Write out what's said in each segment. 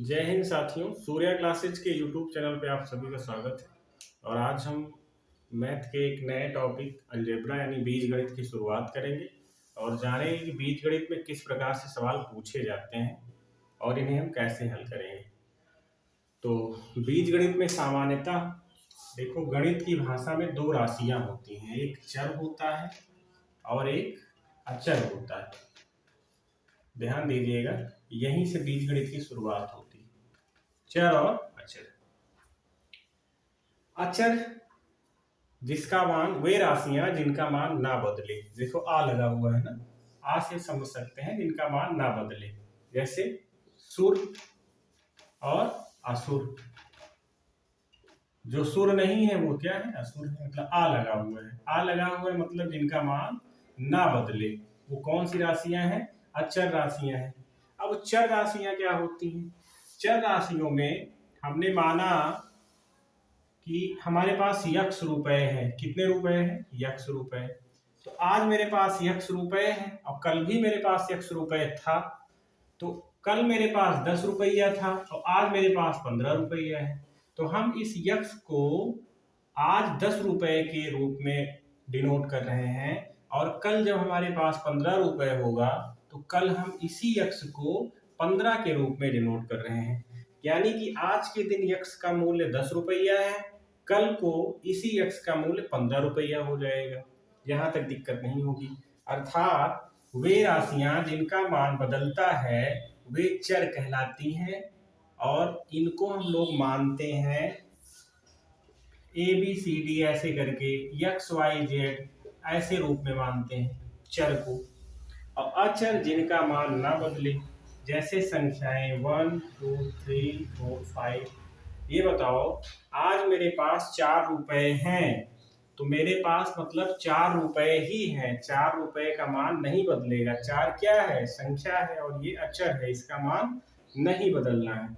जय हिंद साथियों। सूर्या क्लासेज के यूट्यूब चैनल पे आप सभी का स्वागत है। और आज हम मैथ के एक नए टॉपिक अलजेब्रा यानी बीजगणित की शुरुआत करेंगे और जानेंगे कि बीजगणित में किस प्रकार से सवाल पूछे जाते हैं और इन्हें हम कैसे हल करेंगे। तो बीजगणित में सामान्यतः देखो, गणित की भाषा में दो राशियां होती हैं, एक चर होता है और एक अचर होता है। ध्यान दीजिएगा, यहीं से बीजगणित की शुरुआत होती है, चर और अचर। अचर जिसका मान, वे राशियां जिनका मान ना बदले। देखो आ लगा हुआ है ना, आ से समझ सकते हैं जिनका मान ना बदले, जैसे सुर और असुर। जो सुर नहीं है वो क्या है, असुर है। मतलब आ लगा हुआ है, आ लगा हुआ है मतलब जिनका मान ना बदले। वो कौन सी राशियां हैं? अचर राशियां हैं। अब चर राशियां क्या होती हैं? चर राशियों में हमने माना कि हमारे पास यक्स रुपए है। कितने रुपए हैं? यक्स रुपए। तो आज मेरे पास यक्स रुपए है और कल भी मेरे पास यक्स रुपए था। तो कल मेरे पास 10 रुपया था और आज मेरे पास 15 रुपया है। तो हम इस यक्स को आज 10 रुपए के रूप में डिनोट कर रहे हैं और कल जब हमारे पास 15 रुपए होगा तो कल हम इसी यक्स को 15 के रूप में डिनोट कर रहे हैं। यानी कि आज के दिन यक्स का मूल्य 10 रुपया है, कल को इसी यक्स का मूल्य 15 रुपया हो जाएगा। यहां तक दिक्कत नहीं होगी। अर्थात वे राशियां जिनका मान बदलता है वे चर कहलाती हैं और इनको हम लोग मानते हैं ए बी सी डी ऐसे करके, एक्स वाई जेड ऐसे रूप में मानते हैं चर को। और अचर जिनका मान ना बदले, जैसे संख्याएं 1 2 3 4 5। ये बताओ, आज मेरे पास 4 रुपए हैं तो मेरे पास मतलब 4 रुपए ही हैं। 4 रुपए का मान नहीं बदलेगा। 4 क्या है? संख्या है और ये अचर है, इसका मान नहीं बदलना है।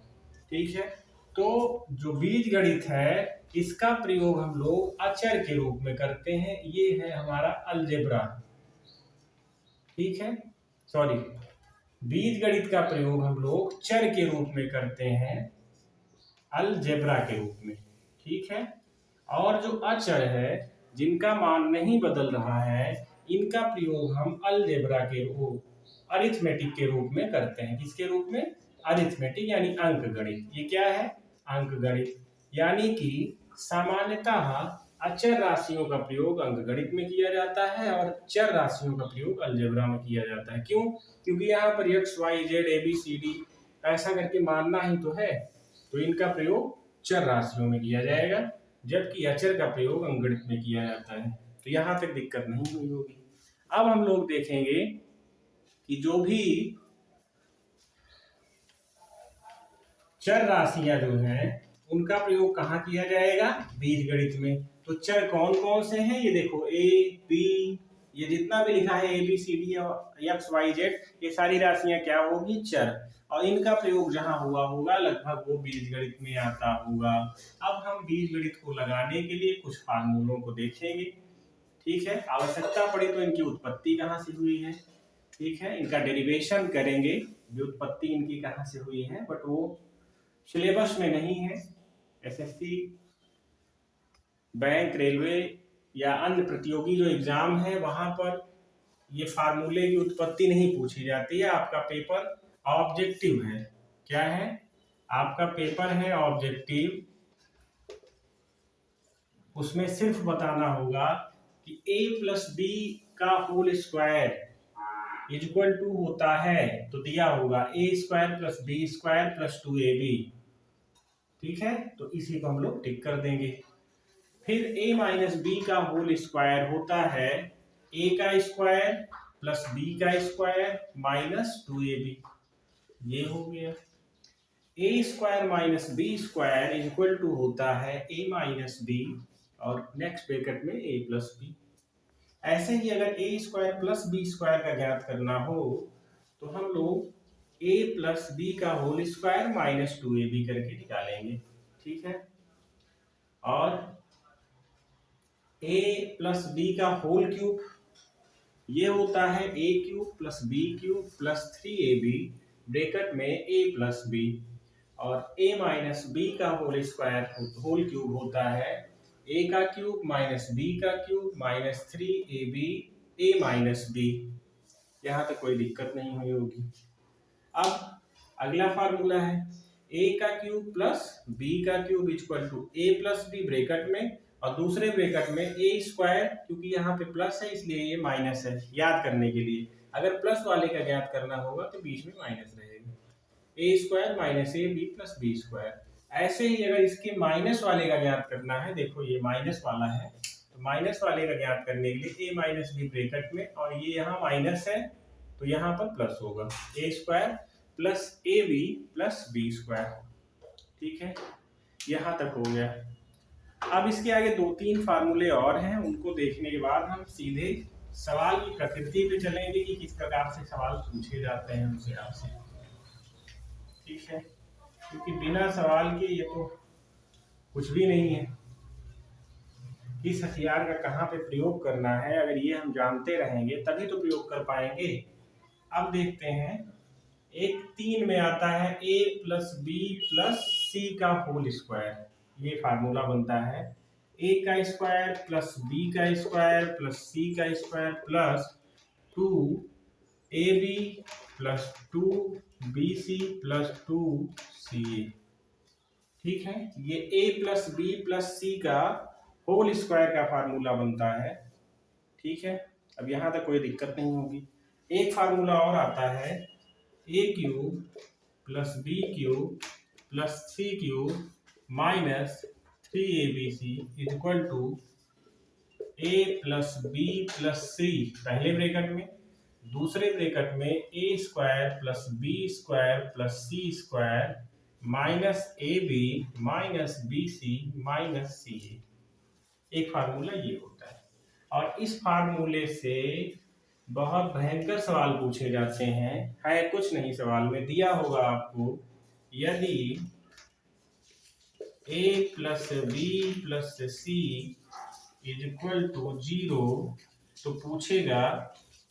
ठीक है। तो जो बीजगणित है इसका प्रयोग हम लोग अचर के रूप में करते हैं। ये है हमारा अलजेब्रा। ठीक है, सॉरी, बीजगणित का प्रयोग हम लोग चर के रूप में करते हैं, अलजेब्रा के रूप में। ठीक है। और जो अचर है जिनका मान नहीं बदल रहा है, इनका प्रयोग हम अलजेब्रा के रूप, अरिथमेटिक के रूप में करते हैं। किसके रूप में? अरिथमेटिक यानी अंक गणित। ये क्या है? अंक गणित। यानी कि सामान्यतः अचर राशियों का प्रयोग अंक गणित में किया जाता है और चर राशियों का प्रयोग अलजेब्रा में किया जाता है। क्यों? क्योंकि यहाँ पर X Y Z A B C D ऐसा करके मानना ही तो है, तो इनका प्रयोग चर राशियों में किया जाएगा, जबकि अचर का प्रयोग अंकगणित में किया जाता है। तो यहां तक दिक्कत नहीं हुई होगी। अब हम लोग देखेंगे कि जो भी चर राशियां जो हैं उनका प्रयोग कहाँ किया जाएगा? बीजगणित में। तो चर कौन कौन से हैं? ये देखो, ए बी, ये जितना भी लिखा है ए बी सी डी और एक्स वाई जेड, ये सारी राशियां क्या होगी? चर। और इनका प्रयोग जहां हुआ होगा लगभग वो बीजगणित में आता होगा। अब हम बीजगणित को लगाने के लिए कुछ फार्मूलों को देखेंगे। ठीक है। आवश्यकता पड़ी तो इनकी उत्पत्ति कहाँ से हुई है, ठीक है, इनका डेरिवेशन करेंगे, व्युत्पत्ति इनकी कहाँ से हुई है, बट वो सिलेबस में नहीं है। एसएससी, बैंक, रेलवे या अन्य प्रतियोगी जो एग्जाम है वहां पर ये फार्मूले की उत्पत्ति नहीं पूछी जाती है। आपका पेपर ऑब्जेक्टिव है। क्या है? आपका पेपर है ऑब्जेक्टिव। उसमें सिर्फ बताना होगा कि a प्लस बी का होल स्क्वायर इक्वल टू होता है, तो दिया होगा a square plus B square plus 2ab। ठीक है, तो इसी को हम लोग टिक कर देंगे। फिर a माइनस बी का होल स्क्वायर होता है a का स्क्वायर प्लस b का स्क्वायर माइनस 2ab। ये हो गया। a square minus b square equal to होता है a माइनस बी और नेक्स्ट ब्रैकेट में a प्लस बी। ऐसे ही अगर a square plus B square का ज्ञात करना हो तो हम लोग a प्लस बी का होल स्क्वायर माइनस 2ab करके निकालेंगे। ठीक है। और a प्लस बी का होल क्यूब, ये होता है a cube plus B cube plus 3ab bracket में a प्लस बी। और a माइनस बी का होल स्क्वायर होल क्यूब होता है a का क्यूब माइनस b का cube minus 3ab a minus b। यहाँ तक कोई दिक्कत नहीं हुई होगी। अब अगला फार्मूला है a का क्यूब प्लस b का cube equal to a plus b bracket में और दूसरे ब्रैकेट में a स्क्वायर, क्योंकि यहाँ पे प्लस है इसलिए ये माइनस है। याद करने के लिए अगर प्लस वाले का ज्ञात करना होगा तो बीच में माइनस रहेगा, a square minus A b plus B square. ऐसे ही अगर इसके माइनस वाले का ज्ञात करना है, देखो ये माइनस वाला है तो माइनस वाले का ज्ञात करने के लिए a माइनस बी ब्रैकेट में और ये यहाँ माइनस है तो यहाँ पर प्लस होगा, a square plus a b plus B square. ठीक है, यहाँ तक हो गया। अब इसके आगे 2-3 फार्मूले और हैं, उनको देखने के बाद हम सीधे सवाल की प्रकृति पे चलेंगे कि किस प्रकार से सवाल पूछे जाते हैं उनसे आपसे। ठीक है, क्योंकि बिना सवाल के ये तो कुछ भी नहीं है। किस हथियार का कहाँ पे प्रयोग करना है अगर ये हम जानते रहेंगे तभी तो प्रयोग कर पाएंगे। अब देखते हैं, एक 3 में आता है a प्लस बी प्लस सी का होल स्क्वायर, ये फार्मूला बनता है a का स्क्वायर प्लस b का स्क्वायर प्लस c का square plus 2ab plus 2bc plus 2ca। ठीक है, ये a प्लस बी प्लस सी का होल स्क्वायर का फार्मूला बनता है। ठीक है, अब यहाँ तक कोई दिक्कत नहीं होगी। एक फार्मूला और आता है a cube plus B cube plus C cube minus 3abc equal to a plus B plus C पहले ब्रैकेट में, दूसरे ब्रैकेट में a square plus B square plus C square minus A B minus B C minus C A. एक formula ये होता है और इस फार्मूले से बहुत भयंकर सवाल पूछे जाते हैं। है कुछ नहीं, सवाल में दिया होगा आपको, यदि a plus B plus C is equal to 0 तो पूछेगा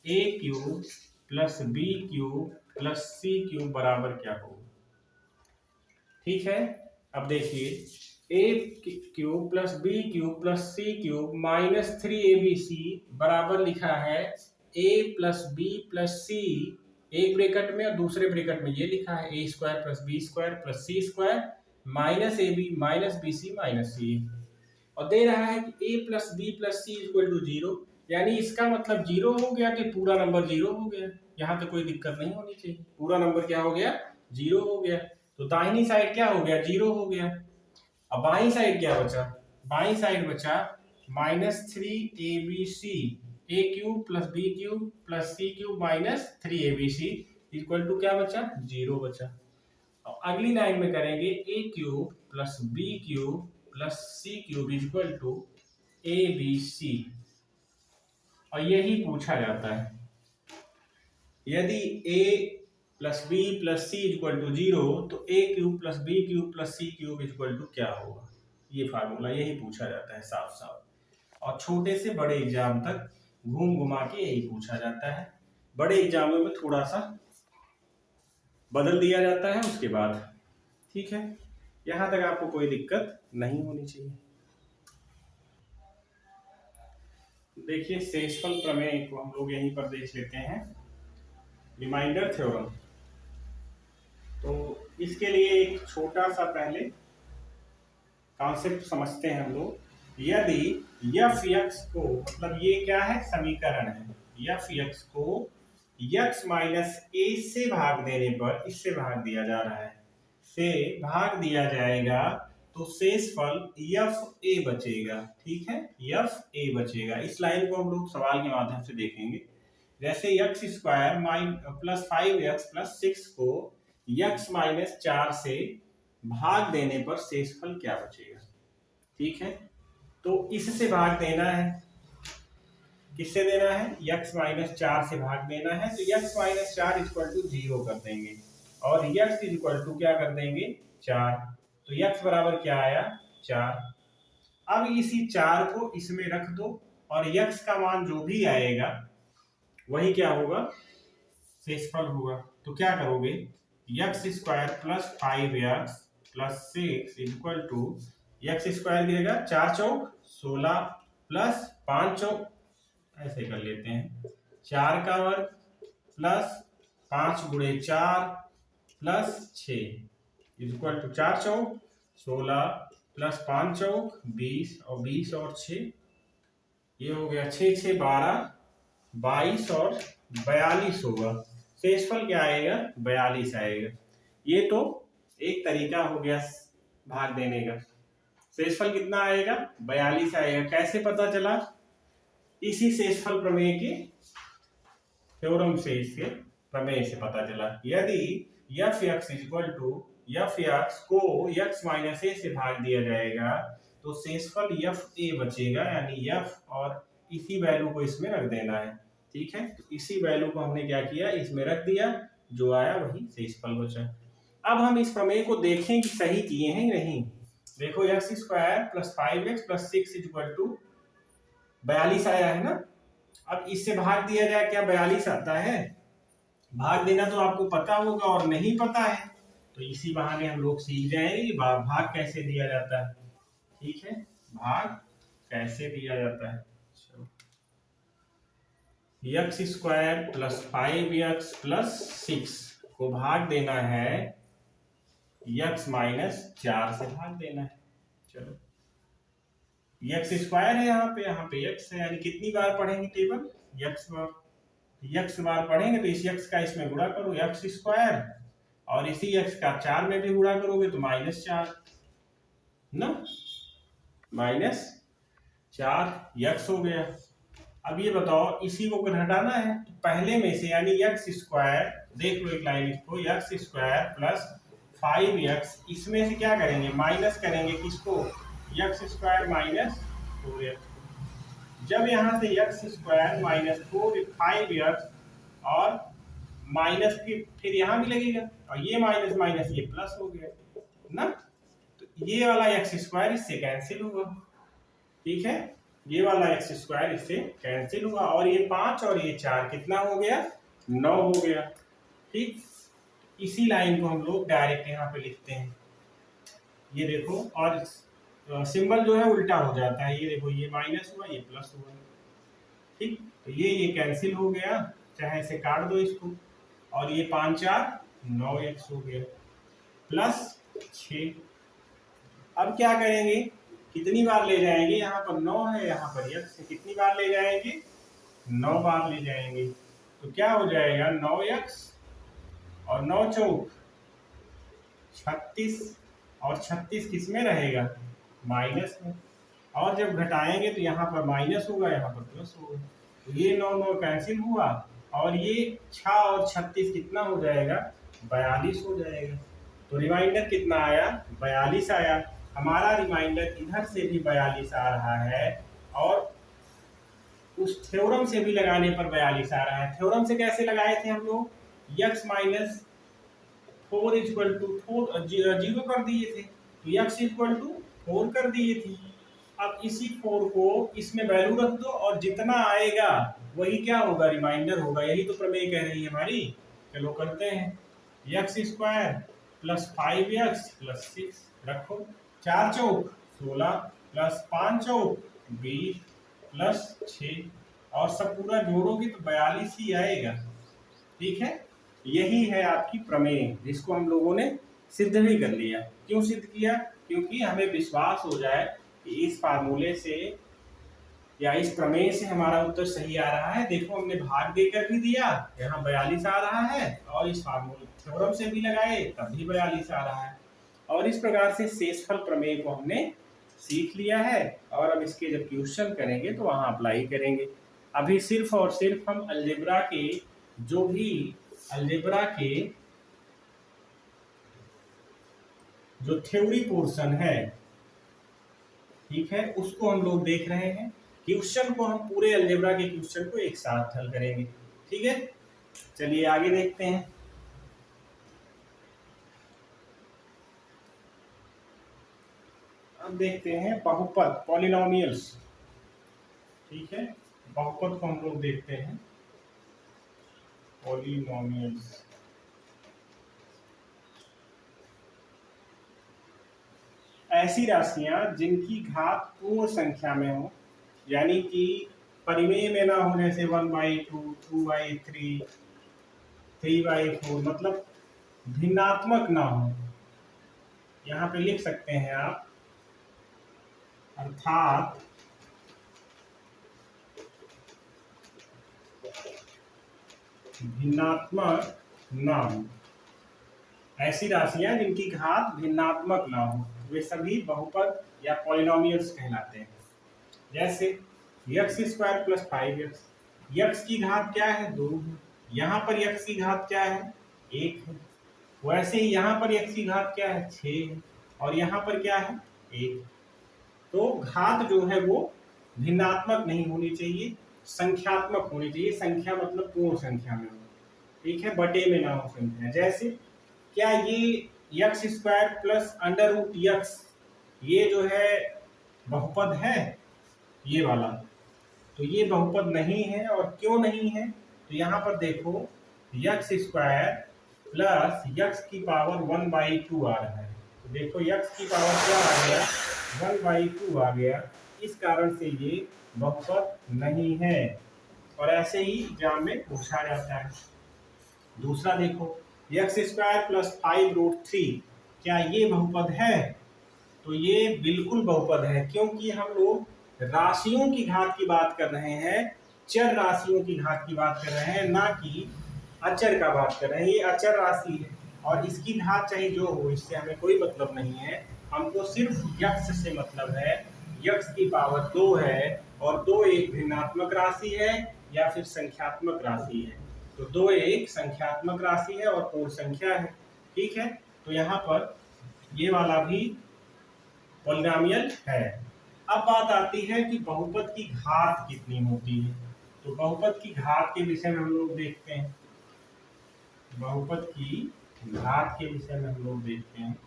a cube plus B cube plus C cube बराबर क्या होगा। ठीक है, अब देखिए a cube plus B cube plus C cube minus 3abc बराबर लिखा है a plus B plus C, एक ब्रैकेट में और दूसरे ब्रैकेट में ये लिखा है a square plus B square plus C square minus A B minus B C minus C, और दे रहा है कि a plus B plus C equal to 0, यानी इसका मतलब 0 हो गया कि पूरा नंबर 0 हो गया। यहाँ तो कोई दिक्कत नहीं होनी चाहिए, पूरा नंबर क्या हो गया, 0 हो गया। तो दाहिनी साइड क्या हो गया, 0 हो गया। अब बाई साइड क्या बचा, बाई साइड बचा माइनस 3abc a cube plus B cube plus C cube minus 3abc equal to क्या बचा, 0 बचा। अब अगली लाइन में करेंगे a cube plus B cube plus C cube equal to abc, और यही पूछा जाता है। यदि a plus B plus C equal to 0 तो a cube plus B cube plus C cube equal to क्या होगा, ये फार्मूला यही पूछा जाता है साफ साफ। और छोटे से बड़े एग्जाम तक घूम घुमा के यही पूछा जाता है, बड़े एग्जामों में थोड़ा सा बदल दिया जाता है उसके बाद। ठीक है, यहाँ तक आपको कोई दिक्कत नहीं होनी चाहिए। देखिए शेषफल प्रमेय को हम लोग यहीं पर देख लेते हैं, रिमाइंडर थ्योरम। तो इसके लिए एक छोटा सा पहले कॉन्सेप्ट समझते हैं हम लोग। यदि एफ एक्स को, मतलब ये क्या है, समीकरण है, एफ एक्स को एक्स माइनस ए से भाग देने पर, इससे भाग दिया जा रहा है, से भाग दिया जाएगा तो शेषफल एफ ए बचेगा। ठीक है, एफ ए बचेगा। इस लाइन को हम लोग सवाल के माध्यम से देखेंगे। जैसे x square plus 5x plus 6 को x माइनस 4 से भाग देने पर शेषफल क्या बचेगा। ठीक है, तो इससे भाग देना है, किससे देना है, x माइनस 4 से भाग देना है, तो x माइनस 4 इक्वल टू 0 कर देंगे और x इक्वल टू क्या कर देंगे, 4, तो x बराबर क्या आया, 4। अब इसी 4 को इसमें रख दो और x का मान जो भी आएगा वही क्या होगा, शेषफल होगा। तो क्या करोगे, X square plus 5x plus 6 equal to X square गिरेगा 4 चौक 16 प्लस 5 चौक, ऐसे कर लेते हैं 4 का वर्ग प्लस 5 गुणे 4 प्लस 6 इक्वल टू 4 चौक 16 प्लस 5 चौक 20 और 20 और 6, ये हो गया 6 6 12 22 और 42 होगा। शेषफल क्या आएगा? 42 आएगा। ये तो एक तरीका हो गया भाग देने का। शेषफल कितना आएगा? 42 आएगा। कैसे पता चला? इसी शेषफल प्रमेय के थ्योरम से, इसके प्रमेय से पता चला। यदि F X equal to F X को एक्स माइनस ए से भाग दिया जाएगा तो शेषफल एफ ए बचेगा, यानी एफ, और इसी वैल्यू को इसमें रख देना है। ठीक है, तो इसी वैल्यू को हमने क्या किया, इसमें रख दिया, जो आया वही शेषफल बचा। अब हम इस प्रमेय को देखें कि सही किए हैं नहीं। देखो X square plus 5x plus 6 equal to 42 आया है ना। अब इससे भाग दिया जाए, क्या 42 आता है? भाग देना तो आपको पता होगा, और नहीं पता है तो इसी बहाने हम लोग सीख जाएंगे कि भाग कैसे दिया जाता है। ठीक है, भाग कैसे दिया जाता है। X square plus 5x plus 6 को भाग देना है x माइनस 4 से भाग देना है। चलो, एक्स स्क्वायर है यहाँ पे x है, यानी कितनी बार पढ़ेंगे टेबल? x बार पढ़ेंगे तो इस x का इसमें गुणा करो, एक्स स्क्वायर, और इसी x का 4 में भी गुणा करोगे तो -4 ना, -4 x हो गया। अब ये बताओ, इसी को घटाना है तो पहले में से, यानी एक्स स्क्वायर, देख लो एक लाइन इसको, एक्स स्क्वायर प्लस 5x, इसमें से क्या करेंगे? माइनस करेंगे किसको? X square minus 4x। जब यहाँ से एक्स स्क्वायर माइनस 5x और माइनस फिर यहाँ भी लगेगा, और ये माइनस माइनस ये प्लस हो गया ना, तो ये वाला एक्स स्क्वायर इससे कैंसिल होगा। ठीक है, ये वाला एक्स स्क्वायर इससे कैंसिल हुआ, और ये 5 और ये 4 कितना हो गया? 9 हो गया। ठीक, इसी लाइन को हम लोग डायरेक्ट यहाँ पे लिखते हैं। ये देखो, और सिंबल जो है उल्टा हो जाता है, ये देखो, ये माइनस हुआ, ये प्लस हुआ। ठीक, तो ये कैंसिल हो गया, चाहे इसे काट दो इसको, और ये 5 4 9x हो गया प्लस 6। अब क्या करेंगे? कितनी बार ले जाएंगे? यहाँ पर 9 है, यहाँ पर x है, कितनी बार ले जाएंगे? 9 बार ले जाएंगे। तो क्या हो जाएगा? 9x और 9 चौक 36, और 36 किस में रहेगा? माइनस में, और जब घटाएंगे तो यहाँ पर माइनस होगा, यहाँ पर प्लस होगा, तो ये 9 9 कैंसिल हुआ, और ये 6 और 36 कितना हो जाएगा? 42 हो जाएगा। तो रिमाइंडर कितना आया? 42 आया। हमारा रिमाइंडर इधर से भी 42 आ रहा है, और उस थ्योरम से भी लगाने पर 42 आ रहा है। थ्योरम से कैसे लगाए थे हम लोग? x माइनस 4 इक्वल टू 0 कर दिए थे, तो x इक्वल टू 4 कर दिए थे। अब इसी 4 को इसमें वैल्यू रख दो, और जितना आएगा वही क्या होगा? रिमाइंडर होगा। यही तो प्रमेय कह रही है हमारी। चलो करते हैं, x square plus 5x plus 6 रखो, 4 चौक 16 प्लस 5 चौक 20 प्लस 6, और सब पूरा जोड़ोगे तो 42 ही आएगा। ठीक है, यही है आपकी प्रमेय, जिसको हम लोगों ने सिद्ध भी कर लिया। क्यों सिद्ध किया? क्योंकि हमें विश्वास हो जाए कि इस फार्मूले से या इस प्रमेय से हमारा उत्तर सही आ रहा है। देखो, हमने भाग देकर भी दिया, यहाँ 42 आ रहा है, और इस फार्मूले थ्योरम से भी लगाए तब भी 42 आ रहा है। और इस प्रकार से शेषफल प्रमेय को हमने सीख लिया है, और अब इसके जब क्वेश्चन करेंगे तो वहां अप्लाई करेंगे। अभी सिर्फ और सिर्फ हम अलजेब्रा के जो थ्योरी पोर्शन है, ठीक है, उसको हम लोग देख रहे हैं। क्वेश्चन को हम पूरे अलजेब्रा के क्वेश्चन को एक साथ हल करेंगे। ठीक है, चलिए आगे देखते हैं। अब देखते हैं बहुपद, पॉलिनोमियल्स। ठीक है, बहुपद को हम लोग देखते हैं, पॉलिनोमियल्स। ऐसी राशियां जिनकी घात पूर्ण संख्या में हो, यानी कि परिमेय में ना हो, जैसे 1/2, 2/3, 3/4, मतलब भिन्नात्मक ना हो। यहाँ पे लिख सकते हैं आप, अर्थात भिन्नात्मक ना हो। ऐसी राशियां जिनकी घात भिन्नात्मक ना हो, वे सभी बहुपद या पॉलिनोमियल्स कहलाते हैं। जैसे x² + 5x, यक्स की घात क्या है? 2 है। यहाँ पर यक्स की घात क्या है? 1 है। वैसे ही यहाँ पर यक्स की घात क्या है? 6 है। और यहाँ पर क्या है? 1। तो घात जो है वो भिन्नात्मक नहीं होनी चाहिए, संख्यात्मक होनी चाहिए। संख्या मतलब पूर्ण संख्या में हो, ठीक है, बटे में ना हो संख्या। जैसे क्या ये x² + √x ये जो है बहुपद है, ये वाला? तो ये बहुपद नहीं है। और क्यों नहीं है? तो यहाँ पर देखो, x² + x⁻² आ रहा है। तो देखो x की पावर क्या आ गया? 1/2 आ गया। इस कारण से ये बहुपद नहीं है। और ऐसे ही एग्जाम में पूछा जाता है। दूसरा देखो, x² + 5√3 क्या ये बहुपद है? तो ये बिल्कुल बहुपद है, क्योंकि हम लोग राशियों की घात की बात कर रहे हैं, चर राशियों की घात की बात कर रहे हैं, ना कि अचर का बात कर रहे हैं। ये अचर राशि है और इसकी घात चाहे जो हो, इससे हमें कोई मतलब नहीं है। हमको सिर्फ यक्स से मतलब है। यक्स की पावर 2 है और 2 एक भिन्नात्मक राशि है या फिर संख्यात्मक राशि है। तो 2 एक संख्यात्मक राशि है और पूर्ण संख्या है, ठीक है। तो यहाँ पर ये वाला भी पॉलिनोमियल है। अब बात आती है कि बहुपद की घात कितनी होती है। तो बहुपद की घात के विषय में हम लोग देखते हैं। बहुपद की घात के विषय में हम लोग देखते हैं।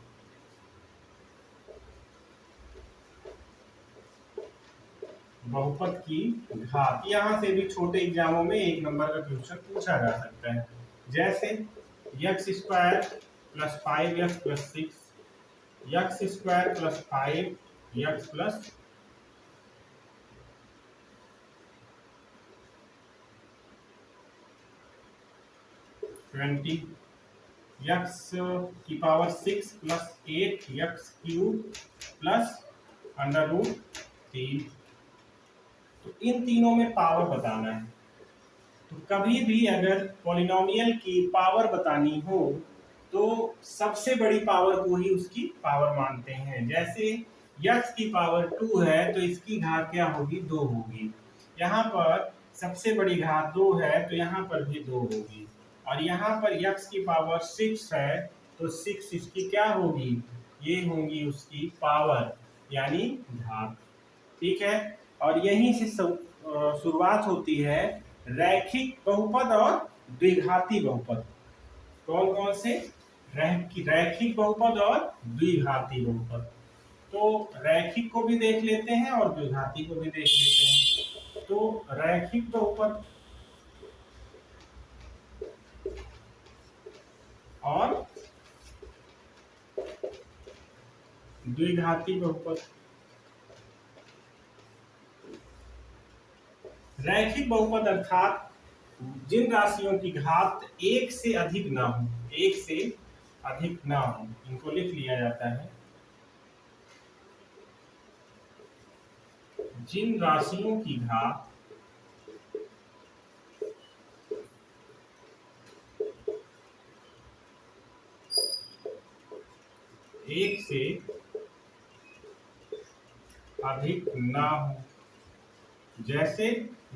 बहुपद की घात, यहाँ से भी छोटे एग्जामों में 1 नंबर का क्वेश्चन पूछा जा सकता है। जैसे x² + 5x + 6, x² + 5x + 20, x⁻6 + 8x³ + √3। तो इन तीनों में पावर बताना है। तो कभी भी अगर पॉलिनोमियल की पावर बतानी हो तो सबसे बड़ी पावर को ही उसकी पावर मानते हैं। जैसे x की पावर 2 है तो इसकी घात क्या होगी? 2 होगी। यहाँ पर सबसे बड़ी घात 2 है तो यहाँ पर भी 2 होगी। और यहाँ पर x की पावर 6 है तो 6 इसकी क्या होगी? ये होगी उसकी पावर, यानी घात, ठीक है। और यहीं से शुरुआत होती है रैखिक बहुपद और द्विघाती बहुपद। कौन कौन से? रैखिक बहुपद और द्विघाती बहुपद। तो रैखिक को भी देख लेते हैं और द्विघाती को भी देख लेते हैं। तो रैखिक बहुपद और द्विघाती बहुपद। रैखिक बहुपद अर्थात जिन राशियों की घात 1 से अधिक ना हो, 1 से अधिक ना हो, इनको लिख लिया जाता है। जिन राशियों की घात 1 से अधिक ना हो, जैसे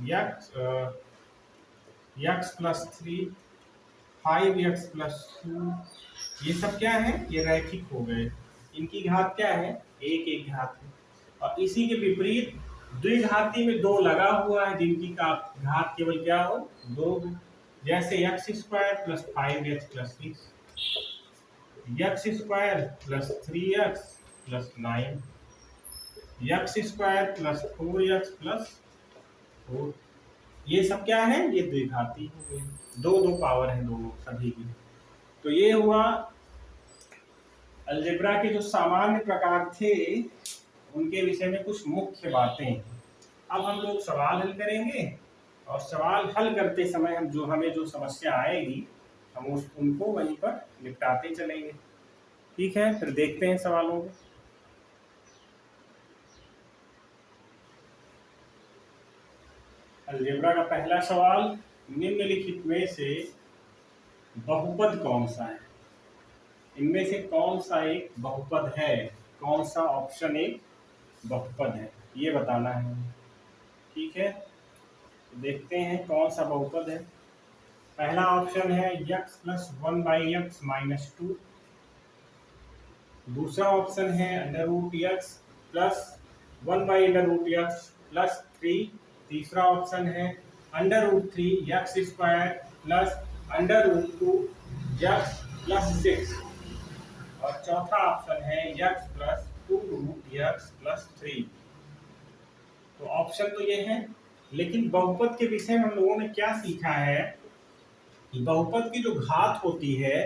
x + 3, 5x + 2, ये सब क्या है? ये रैखिक हो गए। इनकी घात क्या है? 1 एक घात है। और इसी के विपरीत द्विघाती में 2 लगा हुआ है, जिनकी घात केवल क्या हो? 2 हो। जैसे x² + 5x + 6, x² + 3x + 9, x² + 4x + 4। ये सब क्या है? ये द्विघाती हो गए। 2 पावर है दोनों सभी की। तो ये हुआ अलजेब्रा के जो सामान्य प्रकार थे उनके विषय में कुछ मुख्य बातें। अब हम लोग सवाल हल करेंगे और सवाल हल करते समय हमें जो समस्या आएगी हम उनको वहीं पर निपटाते चलेंगे। ठीक है, फिर देखते हैं सवालों को। अलजेब्रा का पहला सवाल, निम्नलिखित में से बहुपद कौन सा है? इनमें से कौन सा एक बहुपद है? कौन सा ऑप्शन एक बहुपद है ये बताना है। ठीक है, तो देखते हैं कौन सा बहुपद है। पहला ऑप्शन है x प्लस 1/x-2। दूसरा ऑप्शन है √x प्लस 1/√x प्लस 3। तीसरा ऑप्शन है √3x² प्लस √2x प्लस 6। और चौथा ऑप्शन है x प्लस 2√x प्लस 3। तो ऑप्शन तो ये है, लेकिन बहुपद के विषय में हम लोगों ने क्या सीखा है कि बहुपद की जो घात होती है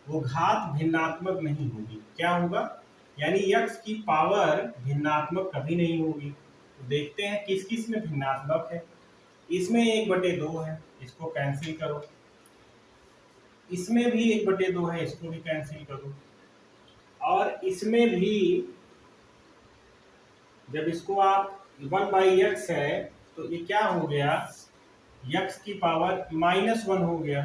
वो घात भिन्नात्मक नहीं होगी। क्या होगा? यानी x की पावर भिन्नात्मक कभी नहीं होगी। तो देखते हैं किस किस में भिन्नात्मक है। इसमें 1/2 है, इसको कैंसिल करो। इसमें भी 1/2 है, इसको भी कैंसिल करो। और इसमें भी जब इसको आप 1/x है तो ये क्या हो गया, x की पावर -1 हो गया।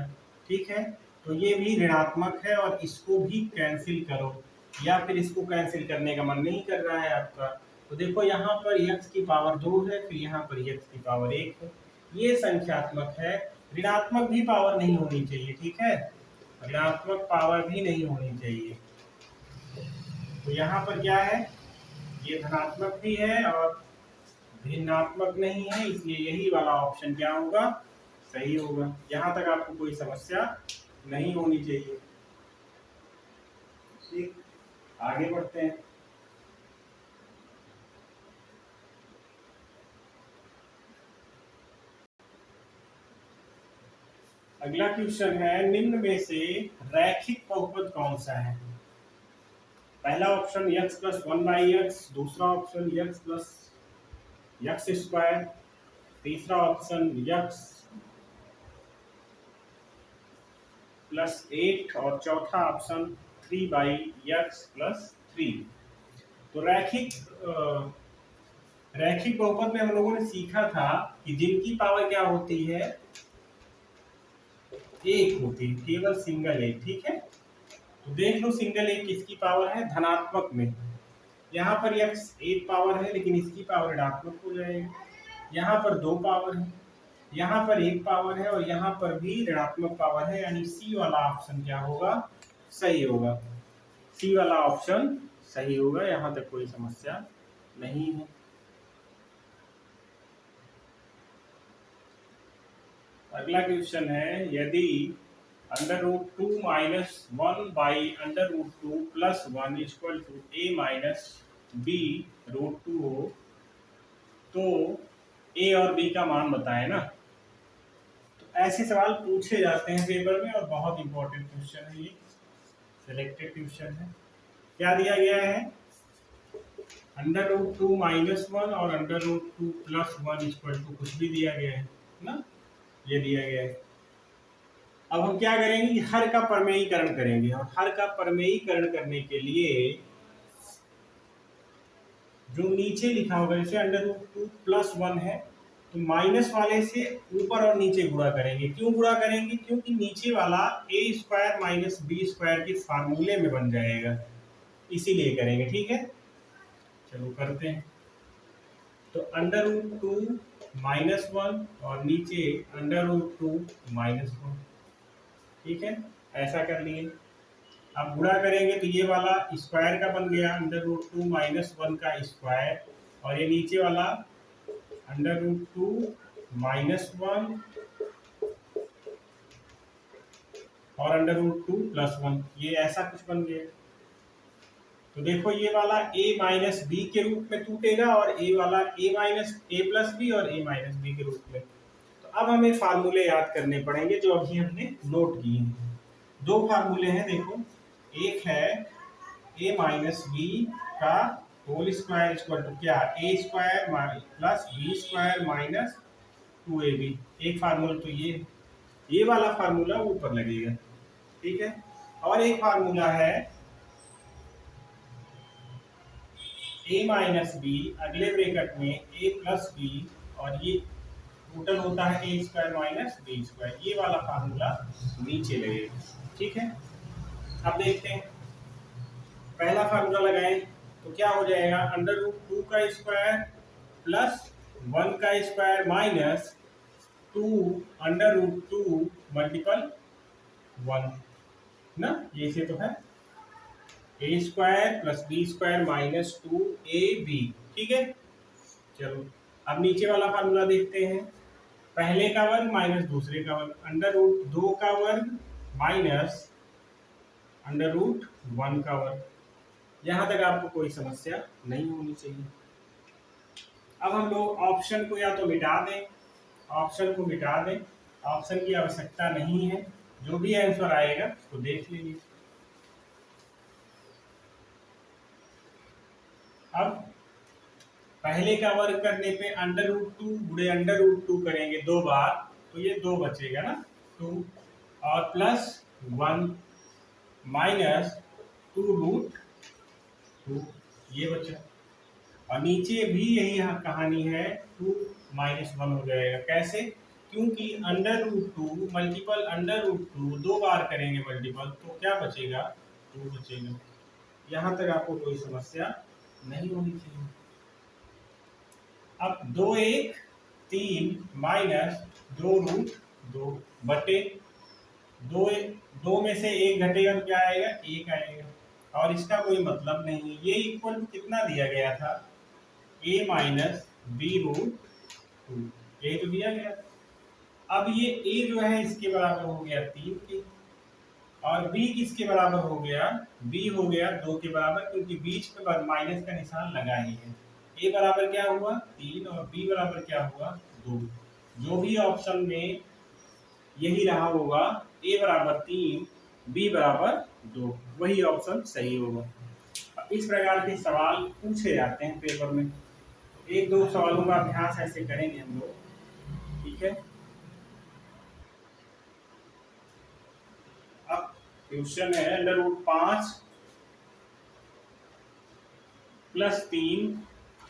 ठीक है, तो ये भी ऋणात्मक है और इसको भी कैंसिल करो। या फिर इसको कैंसिल करने का मन नहीं कर रहा है आपका, तो देखो यहाँ पर x की पावर 2 है, फिर यहाँ पर x की पावर 1 है। ये संख्यात्मक है, ऋणात्मक भी पावर नहीं होनी चाहिए। ठीक है, ऋणात्मक पावर भी नहीं होनी चाहिए। तो यहाँ पर क्या है, ये धनात्मक भी है और भिन्नात्मक नहीं है, इसलिए यही वाला ऑप्शन क्या होगा, सही होगा। यहाँ तक आपको कोई समस्या नहीं होनी चाहिए। ठीक, आगे बढ़ते हैं। अगला क्वेश्चन है, निम्न में से रैखिक बहुपद कौन सा है? पहला ऑप्शन x प्लस 1/x, दूसरा ऑप्शन x प्लस x², तीसरा ऑप्शन x प्लस 8 और चौथा ऑप्शन 3/x प्लस 3। तो रैखिक बहुपद में हम लोगों ने सीखा था कि जिनकी पावर क्या होती है, एक होती है, केवल सिंगल एक। ठीक है, तो देख लो सिंगल एक किसकी पावर है, धनात्मक में। यहाँ पर x 1 पावर है, लेकिन इसकी पावर ऋणात्मक हो जाएगी। यहाँ पर 2 पावर है, यहाँ पर 1 पावर है और यहाँ पर भी ऋणात्मक पावर है, यानी सी वाला ऑप्शन क्या होगा, सही होगा। सी वाला ऑप्शन सही होगा, यहाँ तक कोई समस्या नहीं है। अगला क्वेश्चन है, यदि √2 - 1/√2 + 1 = a - b√2 हो तो a और b का मान बताए ना। तो ऐसे सवाल पूछे जाते हैं पेपर में और बहुत इंपॉर्टेंट क्वेश्चन है ये, सिलेक्टेड क्वेश्चन है। क्या दिया गया है, √2 - 1 और √2 + 1 = कुछ भी दिया गया है ना, ये दिया गया है। अब हम क्या करेंगे कि हर का परमेयीकरण करेंगे, और हर का परमेयीकरण करने के लिए जो नीचे लिखा होगा, जैसे √2 + 1 है तो माइनस वाले से ऊपर और नीचे गुणा करेंगे। क्यों गुणा करेंगे, क्योंकि नीचे वाला a² - b² के फार्मूले में बन जाएगा, इसीलिए करेंगे। ठीक है, चलो करते हैं। तो √2 - 1 और नीचे √2 - 1। ठीक है, ऐसा कर लिए। अब गुणा करेंगे तो ये वाला स्क्वायर का बन गया, √2 - 1 का स्क्वायर, और ये नीचे वाला √2 - 1 और √2 + 1, ये ऐसा कुछ बन गया। तो देखो ये वाला a - b के रूप में टूटेगा और a वाला a + b और a - b के रूप में। तो अब हमें फार्मूले याद करने पड़ेंगे जो अभी हमने नोट किए हैं। 2 फार्मूले हैं, देखो, एक है ए माइनस बी का होल स्क्वायर इक्वल टू क्या, A square plus B square minus 2ab। एक फार्मूला तो ये वाला फार्मूला ऊपर लगेगा, ठीक है। और एक फार्मूला है ए माइनस बी, अगले ब्रैकेट में ए प्लस बी, और ये टोटल होता है A square minus b square. ये वाला फार्मूला नीचे लगेगा, ठीक है। अब देखते हैं, पहला फार्मूला लगाएं तो क्या हो जाएगा, अंडर रूट 2 का स्क्वायर प्लस 1 का square minus 2 under root 2 multiple 1 ना, ये से तो है A square plus B square minus 2ab, ठीक है। चलो अब नीचे वाला फार्मूला देखते हैं, पहले का वर्ग माइनस दूसरे का वर्ग, अंडर रूट 2 का वर्ग माइनस अंडर रूट 1 का वर्ग। यहाँ तक आपको कोई समस्या नहीं होनी चाहिए। अब हम लोग ऑप्शन को या तो मिटा दें, ऑप्शन को मिटा दें, ऑप्शन की आवश्यकता नहीं है, जो भी आंसर आएगा उसको देख लीजिए। अब पहले का वर्ग करने पे अंडर रूट 2 गुणे अंडर रूट 2 करेंगे 2 बार, तो ये 2 बचेगा ना 2, और प्लस 1 माइनस 2 रूट 2, ये बचा। और नीचे भी यही कहानी है, 2 माइनस 1 हो जाएगा। कैसे, क्योंकि under root 2 multiple under root 2 2 बार करेंगे मल्टीपल, तो क्या बचेगा, 2 बचेगा। यहाँ तक आपको कोई समस्या नहीं होनी चाहिए। अब 2 1 3 माइनस 2 रूट 2 बटे 2 में से 1 घटेगा तो क्या आएगा, 1 आएगा। और इसका कोई मतलब नहीं है, ये इक्वल टू कितना दिया गया था, a माइनस बी रूट 2, ये तो दिया गया। अब ये a जो है इसके बराबर हो गया 3 के, और b किसके बराबर हो गया, b हो गया 2 के बराबर, क्योंकि बीच में माइनस का निशान लगा ही है। a बराबर क्या हुआ 3 और b बराबर क्या हुआ 2। जो भी ऑप्शन में यही रहा होगा, a बराबर 3 b बराबर 2, वही ऑप्शन सही होगा। इस प्रकार के सवाल पूछे जाते हैं पेपर में, एक दो सवालों का अभ्यास ऐसे करेंगे हम लोग, ठीक है। अब क्वेश्चन है अंडर रूट 5 प्लस 3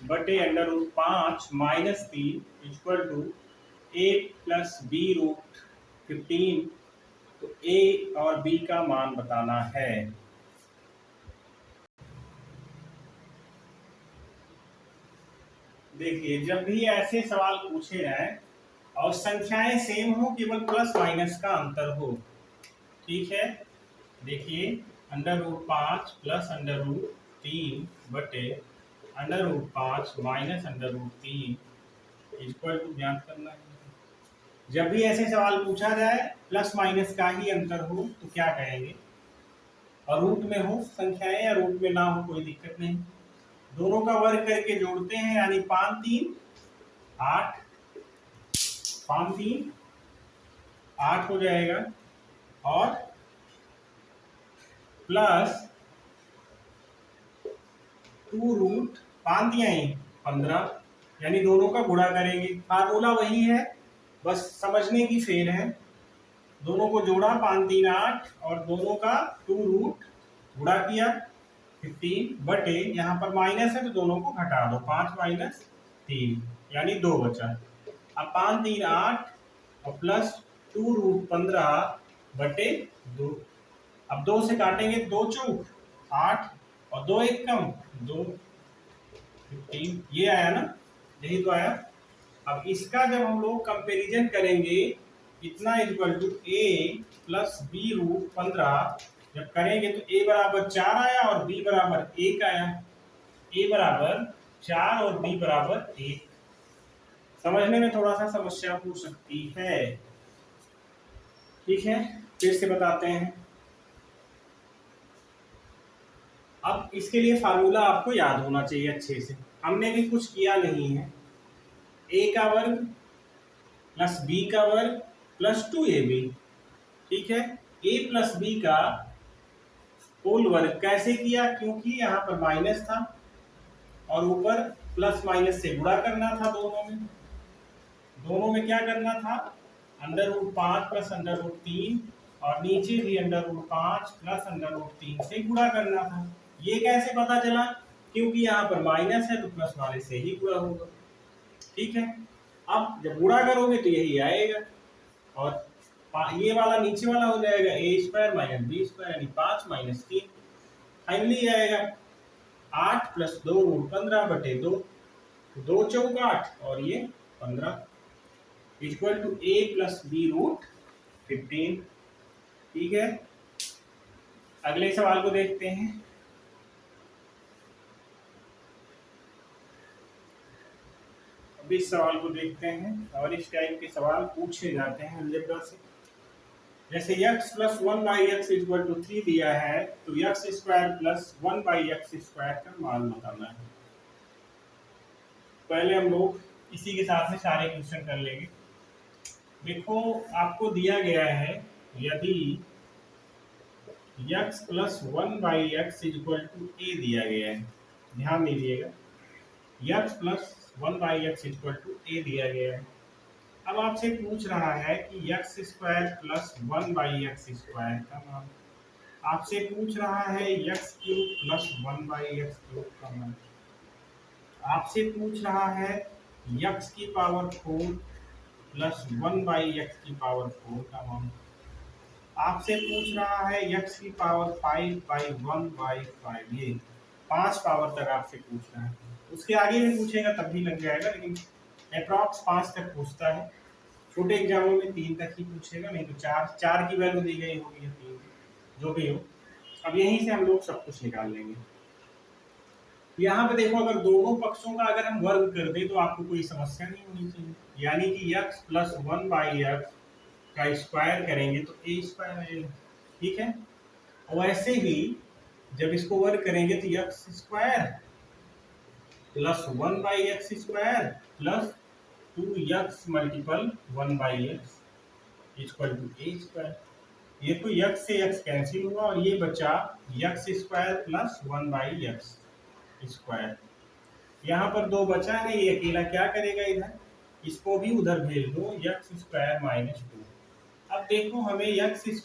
बटे under root 5 minus 3 equal to a plus B root 15, तो a और b का मान बताना है। देखिए, जब भी ऐसे सवाल पूछे जाएं और संख्याएं सेम हो, केवल प्लस माइनस का अंतर हो, ठीक है। देखिए, under root 5 plus under root 3 बटे under root 5 minus under root 3 equal to ज्ञात करना है। जब भी ऐसे सवाल पूछा जाए प्लस माइनस का ही अंतर हो तो क्या कहेंगे, और रूट में हो संख्याएं या रूट में ना हो कोई दिक्कत नहीं, दोनों का वर्ग करके जोड़ते हैं, यानी 5 3 8, 5 3 8 हो जाएगा, और प्लस 2 रूट 5 दिया ही 15, यानी दोनों का गुणा करेंगे। फार्मूला वही है, बस समझने की फेर है। दोनों को जोड़ा 5 3 8, और दोनों का 2 रूट गुणा किया 15 बटे, यहाँ पर माइनस है तो दोनों को घटा दो, 5 माइनस 3 यानी 2 बचा। अब 5 3 8 और प्लस 2 रूट 15 बटे 2। अब 2 से काटेंगे, 2 चौक 8 और 2 एक कम 2, 15, ये आया ना, यही तो आया। अब इसका जब हम लोग कंपैरिजन करेंगे, इतना equal to a plus B root 15 जब करेंगे तो a बराबर 4 आया और b बराबर 1 आया, a बराबर 4 और b बराबर 1। समझने में थोड़ा सा समस्या हो सकती है, ठीक है। फिर से बताते हैं, अब इसके लिए फार्मूला आपको याद होना चाहिए अच्छे से, हमने भी कुछ किया नहीं है। a का वर्ग प्लस b का वर्ग प्लस 2ab, ठीक है। a प्लस b का होल वर्ग कैसे किया, क्योंकि यहाँ पर माइनस था और ऊपर प्लस माइनस से गुणा करना था। दोनों में क्या करना था, √5 प्लस √3 और नीचे भी √5 प्लस √3 से गुणा करना था। ये कैसे पता चला, क्योंकि यहाँ पर माइनस है तो प्लस वाले से ही गुणा होगा। ठीक है, अब जब गुणा करोगे तो यही आएगा और ये वाला नीचे वाला हो जाएगा a² माइनस b² यानी 5 माइनस 3। फाइनली आएगा 8 प्लस 2 रूट 15/2, 2 चौक 8 और ये 15 equal to a plus b root 15। ठीक है, अगले सवाल को देखते हैं। अब इस सवाल को देखते हैं और इस टाइप के सवाल पूछे जाते हैं अलजेब्रा से। जैसे x plus 1/x equal to 3 दिया है तो x² प्लस 1/x² का मान बताना है। पहले हम लोग इसी के साथ में सारे क्वेश्चन कर लेंगे। देखो आपको दिया गया है, यदि x plus 1/x equal to a दिया गया है, ध्यान दीजिएगा, x plus 1/x equal to a दिया गया है। अब आपसे पूछ रहा है कि x² प्लस 1/x² का मान, आपसे पूछ रहा है x³ प्लस 1/x³ का मान, आपसे पूछ रहा है x की पावर 4 प्लस 1/x4 का मान, आपसे पूछ रहा है x की पावर 5/1/5। ये 5 पावर तक आपसे पूछ रहा है। उसके आगे भी पूछेगा तब भी लग जाएगा, लेकिन अप्रॉक्स 5 तक पूछता है। छोटे एग्जामों में 3 तक ही पूछेगा, नहीं तो 4 की वैल्यू दी गई होगी या 3 जो भी हो। अब यहीं से हम लोग सब कुछ निकाल लेंगे। यहाँ पे देखो, अगर दोनों पक्षों का अगर हम वर्ग कर दें तो आपको कोई समस्या नहीं होनी चाहिए, यानी कि x प्लस 1/x का स्क्वायर करेंगे तो a² आएगा। ठीक है, वैसे ही जब इसको वर्ग करेंगे तो x² plus 1/x² plus 2x multiple 1/x equal to a²। ये तो x से x कैंसिल हुआ और ये बचा x² प्लस 1/x²। यहाँ पर 2 बचा है, ये अकेला क्या करेगा, इधर इसको भी उधर भेज दो, x² माइनस 2। अब देखो हमें x²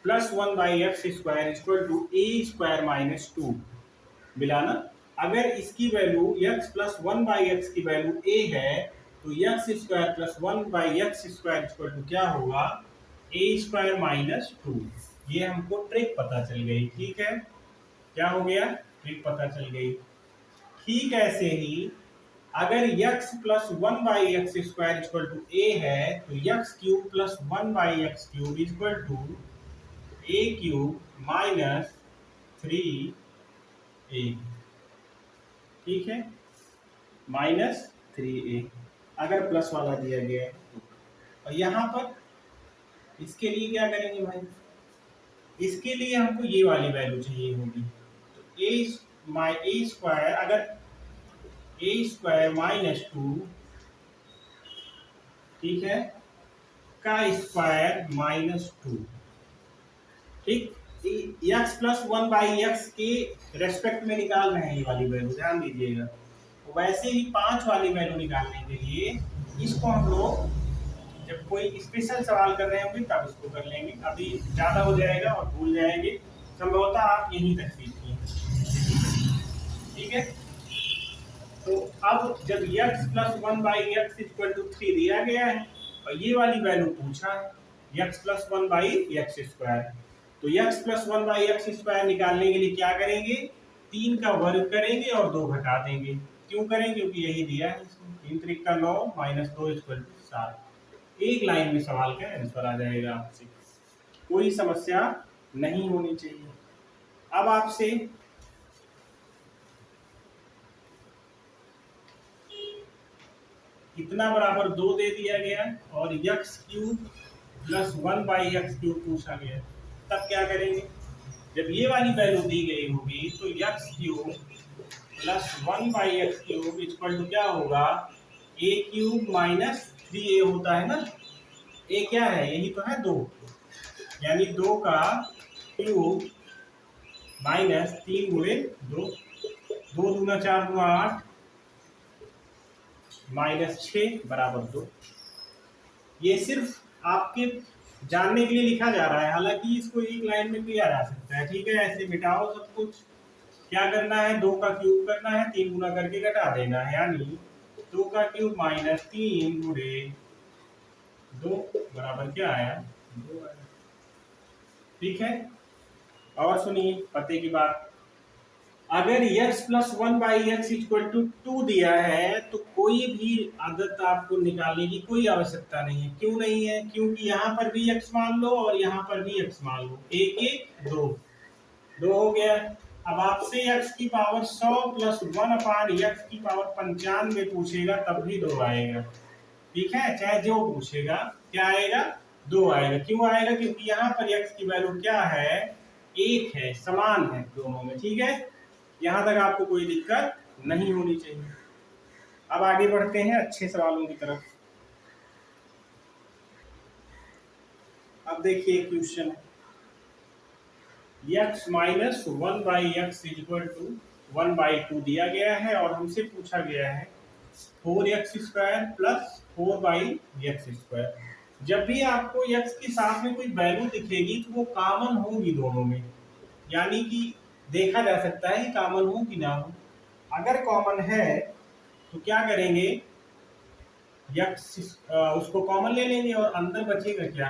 plus 1/x² equal to a² minus 2 मिला ना। अगर इसकी वैल्यू x प्लस 1/x की वैल्यू a है तो x² plus 1/x² equal to क्या होगा, a² माइनस 2। ये हमको ट्रिक पता चल गई। ठीक है, क्या हो गया, ट्रिक पता चल गई। ठीक ऐसे ही अगर x plus 1/x² equal to a है तो x³ plus 1/x³ equal to a³ minus 3a। ठीक है, माइनस 3a अगर प्लस वाला दिया गया है। और यहाँ पर इसके लिए क्या करेंगे भाई, इसके लिए हमको ये वाली वैल्यू चाहिए होगी, तो a² अगर a² माइनस 2, ठीक है, का स्क्वायर माइनस 2। ठीक, x प्लस 1/x के रेस्पेक्ट में निकाल रहे हैं ये वाली वैल्यू, ध्यान दीजिएगा। वैसे ही 5 वाली वैल्यू निकालने के लिए इसको हम लोग जब कोई स्पेशल सवाल कर रहे होंगे तब इसको कर लेंगे, अभी ज्यादा हो जाएगा और भूल जाएंगे। संभवतः आप यहीं तक सीखिए। ठीक है, तो अब जब x plus 1/x equal to 3 दिया गया है और ये वाली वैल्यू पूछा है x प्लस 1/x², तो x प्लस 1/x² निकालने के लिए क्या करेंगे, 3 का वर्ग करेंगे और 2 घटा देंगे। क्यों करेंगे, क्योंकि यही दिया है। 3 त्रिक का 9 माइनस 2 इक्वल टू 7। एक लाइन में सवाल का आंसर आ जाएगा आपसे, कोई समस्या नहीं होनी चाहिए। अब आपसे इतना बराबर 2 दे दिया गया और x³ प्लस 1/x³ पूछा गया, तब क्या करेंगे, जब ये वाली वैल्यू दी गई होगी तो x³ plus 1/x³ equal to क्या होगा, a³ माइनस 3a होता है ना। a क्या है, यही तो है 2, यानी 2 का क्यूब माइनस 3 × 2, 2 दूना 4 दूना 8 माइनस 6 बराबर 2। ये सिर्फ आपके जानने के लिए लिखा जा रहा है, हालांकि इसको एक लाइन में किया जा सकता है। ठीक है, ऐसे मिटाओ सब कुछ। क्या करना है, 2 का क्यूब करना है, 3 गुना करके घटा देना है, यानी 2 का क्यूब माइनस 3 × 2 बराबर क्या आया, 2 आया। ठीक है, और सुनिए पते की बात, अगर x + 1/x = 2 दिया है तो कोई भी आदत आपको निकालने की कोई आवश्यकता नहीं है। क्यों नहीं है, क्योंकि यहाँ पर भी x मान लो और यहाँ पर भी x मान लो, 1 1 2 2 हो गया। अब आपसे x की पावर 100 + 1/x की पावर 95 पूछेगा तब भी 2 आएगा। ठीक है, चाहे जो पूछेगा क्या आएगा, 2 आएगा। क्यों आएगा, क्योंकि यहाँ पर x की वैल्यू क्या है, 1 है, समान है दोनों में। ठीक है, यहाँ तक आपको कोई दिक्कत नहीं होनी चाहिए। अब आगे बढ़ते हैं अच्छे सवालों की तरफ। अब देखिए क्वेश्चन, x - 1/x = 1/2 दिया गया है और हमसे पूछा गया है 4x² + 4/x²। जब भी आपको x के साथ में कोई वैल्यू दिखेगी तो वो कॉमन होगी दोनों में, यानी कि देखा जा सकता है कि कॉमन हो कि ना हो। अगर कॉमन है तो क्या करेंगे, उसको कॉमन ले लेंगे और अंदर बचेगा क्या,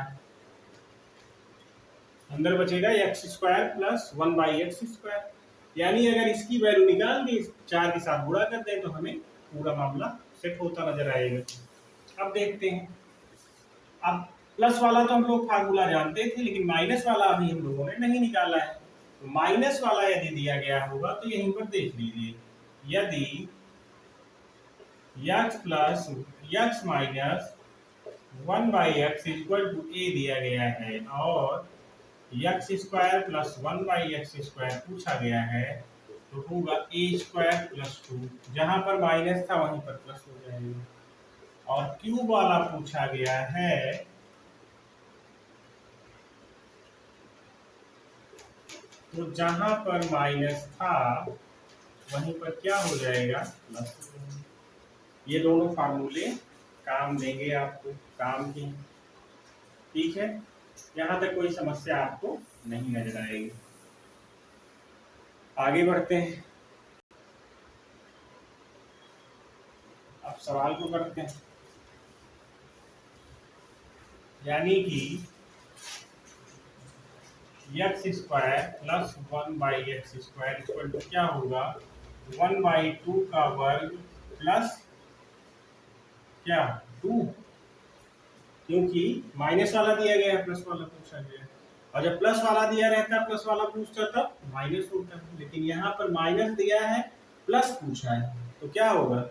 अंदर बचेगा x² + 1/x²। यानी अगर इसकी वैल्यू निकाल के 4 के साथ गुणा कर दें तो हमें पूरा मामला सेट होता नजर आएगा। अब देखते हैं, अब प्लस वाला तो हम लोग फार्मूला जानते थे, लेकिन माइनस वाला अभी हम लोगों ने नहीं निकाला है। तो माइनस वाला यदि दिया गया होगा तो यहीं पर देख लीजिए, यदि x + 1/x = a दिया गया है और x² + 1/x² पूछा गया है तो होगा a² + 2। जहां पर माइनस था वहीं पर प्लस हो जाएगा। और क्यूब वाला पूछा गया है तो जहां पर माइनस था वहीं पर क्या हो जाएगा, प्लस हो जाएगा। ये दोनों फार्मूले काम देंगे आपको, काम के। ठीक है, यहाँ तक कोई समस्या आपको नहीं नजर आएगी। आगे बढ़ते हैं, अब सवाल को करते हैं, यानी कि x² + 1/x² क्या होगा, 1/2 का वर्ग प्लस क्या 2, क्योंकि माइनस वाला दिया गया है, प्लस वाला पूछा गया है। और जब प्लस वाला दिया रहता है, प्लस वाला पूछता तब माइनस होता है, लेकिन यहाँ पर माइनस दिया है, प्लस पूछा है, तो क्या होगा,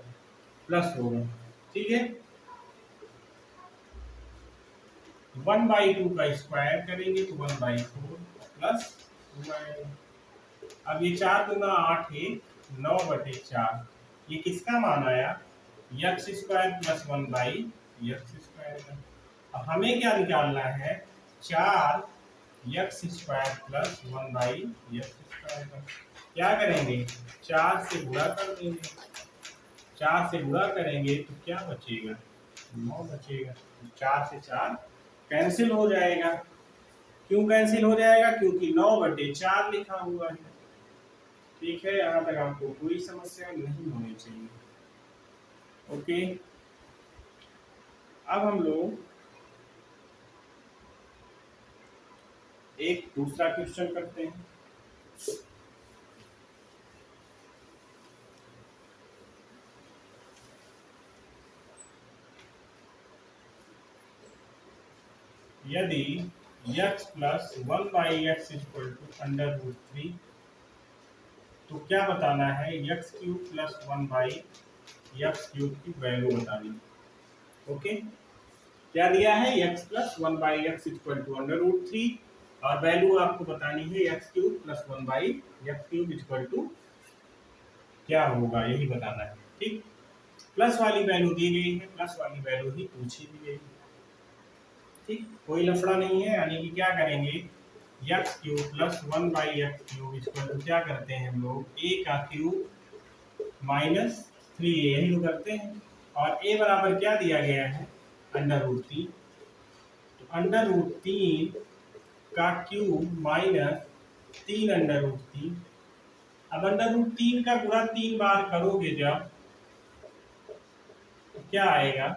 प्लस होगा। ठीक है, 1/2 का स्क्वायर करेंगे तो 1/4 प्लस 2 आएगा। अब ये 4 दूना 8 है, 9/4। ये किसका मान आया, x² + 1/x² का। अब हमें क्या निकालना है, 4x² + 1/x² का। क्या करेंगे, 4 से गुणा कर देंगे, 4 से गुणा करेंगे तो क्या बचेगा, 9 बचेगा। 4 से 4 कैंसिल हो जाएगा। क्यों कैंसिल हो जाएगा, क्योंकि 9/4 लिखा हुआ है। ठीक है, यहाँ तक आपको कोई समस्या नहीं होनी चाहिए। ओके, अब हम लोग एक दूसरा क्वेश्चन करते हैं। यदि x + 1/x = √3 तो क्या बताना है, x³ + 1/x³ की वैल्यू बतानी। ओके, क्या दिया है, x + 1/x = √3 और वैल्यू आपको बतानी है x³ + 1/x³ क्या होगा, यही बताना है। ठीक, प्लस वाली वैल्यू दी गई है, प्लस वाली वैल्यू ही पूछी भी गई। ठीक, कोई लफड़ा नहीं है, यानी कि क्या करेंगे, X cube plus 1/x³ equal to क्या करते हैं हम लोग, a का क्यूब माइनस 3a, यही तो करते हैं। और a बराबर क्या दिया गया है, √3। तो √3 का क्यूब माइनस 3 √3। अब √3 का गुणा 3 बार करोगे जब, तो क्या आएगा,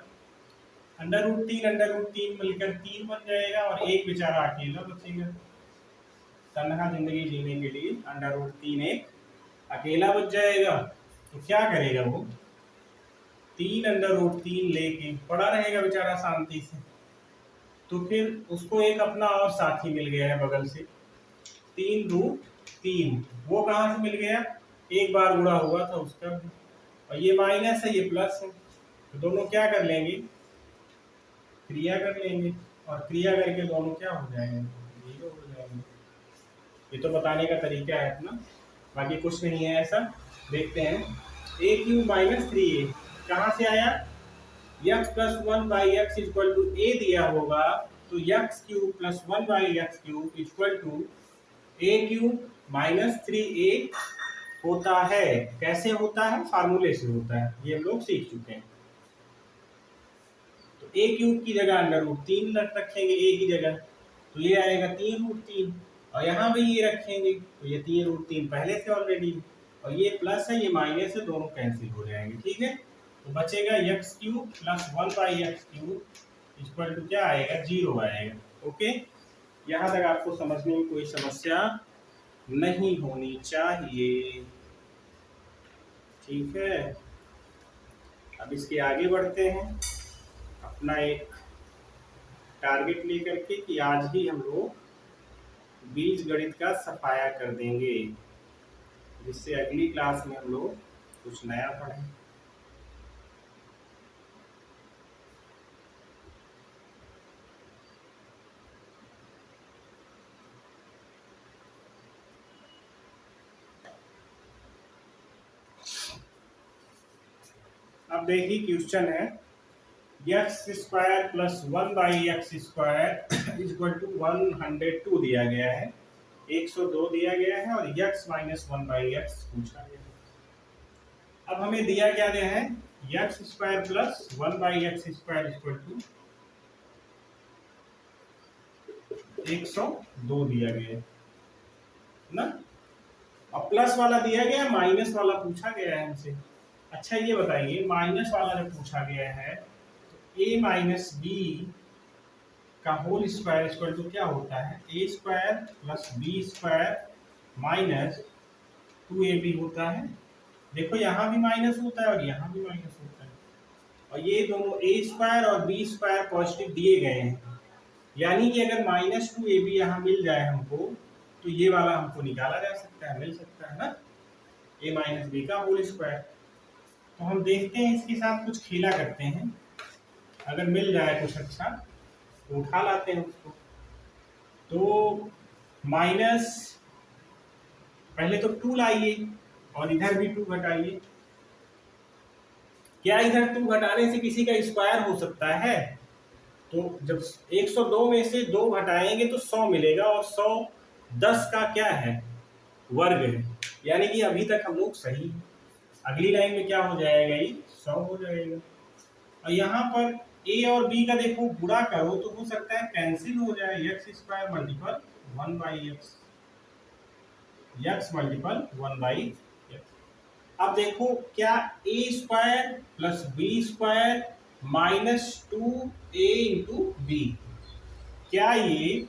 √3 मिलकर 3 बन जाएगा और एक बेचारा अकेला बचेगा। तन्हा जिंदगी जीने के लिए √3 एक अकेला बच जाएगा। तो क्या करेगा वो, 3 लेके पड़ा रहेगा बेचारा शांति से। तो फिर उसको एक अपना और साथी मिल गया है बगल से, 3√3। वो कहाँ से मिल गया, एक बार गुणा हुआ था उसका, और ये माइनस है ये प्लस है, तो दोनों क्या कर लेंगे, क्रिया कर लेंगे, और क्रिया करके दोनों क्या हो जाएंगे, 0 हो जाएंगे। ये तो बताने का तरीका है अपना, बाकी कुछ नहीं है ऐसा। देखते हैं, a³ माइनस 3a कहाँ से आया, x plus 1/x equal to a दिया होगा, तो x³ plus 1/x³ equal to a³ minus 3a होता है। कैसे होता है, फार्मूले से होता है, ये हम लोग सीख चुके हैं। तो a³ की जगह √3 रखेंगे a की जगह, तो ये आएगा 3√3, और यहाँ भी ये रखेंगे तो ये 3√3 पहले से ऑलरेडी, और ये प्लस है ये माइनस है, दोनों कैंसिल हो जाएंगे। ठीक है, तो बचेगा x³ plus 1/x³ equal to क्या आएगा, 0 आएगा। ओके, यहाँ तक आपको समझने में कोई समस्या नहीं होनी चाहिए। ठीक है, अब इसके आगे बढ़ते हैं, अपना एक टारगेट लेकर के कि आज ही हम लोग बीज गणित का सफाया कर देंगे, जिससे अगली क्लास में हम लोग कुछ नया पढ़ें। अब देखिए क्वेश्चन है, x² plus 1/x² equal to 102 दिया गया है, 102 दिया गया है, और x माइनस 1/x पूछा गया है। अब हमें दिया क्या गया है, x² plus 1/x² equal to 102 दिया गया है ना, और प्लस वाला दिया गया, माइनस वाला पूछा गया है हमसे। अच्छा ये बताइए, माइनस वाला जब पूछा गया है तो a माइनस बी का होल स्क्वायर इक्वल टू क्या होता है, a² plus b² minus 2ab होता है। देखो यहाँ भी माइनस होता है और यहाँ भी माइनस होता है, और ये दोनों a² और b² पॉजिटिव दिए गए हैं, यानी कि अगर -2ab यहाँ मिल जाए हमको, तो ये वाला हमको निकाला जा सकता है, मिल सकता है ना, a माइनस बी का होल स्क्वायर। तो हम देखते हैं इसके साथ कुछ खेला करते हैं, अगर मिल जाए कुछ अच्छा तो उठा लाते हैं उसको। तो माइनस, पहले तो 2 लाइए और इधर भी 2 घटाइए। क्या इधर 2 घटाने से किसी का स्क्वायर हो सकता है, तो जब 102 में से 2 घटाएंगे तो 100 मिलेगा, और 100 10 का क्या है, वर्ग है, यानी कि अभी तक हम लोग सही हैं। अगली लाइन में क्या हो जाएगा, ये 100 हो जाएगा। और यहाँ पर a और b का देखो गुणा करो तो हो सकता है कैंसिल हो जाए, x² multiple 1/x, x multiple 1/x। अब देखो क्या a² plus b² minus 2a into B, क्या ये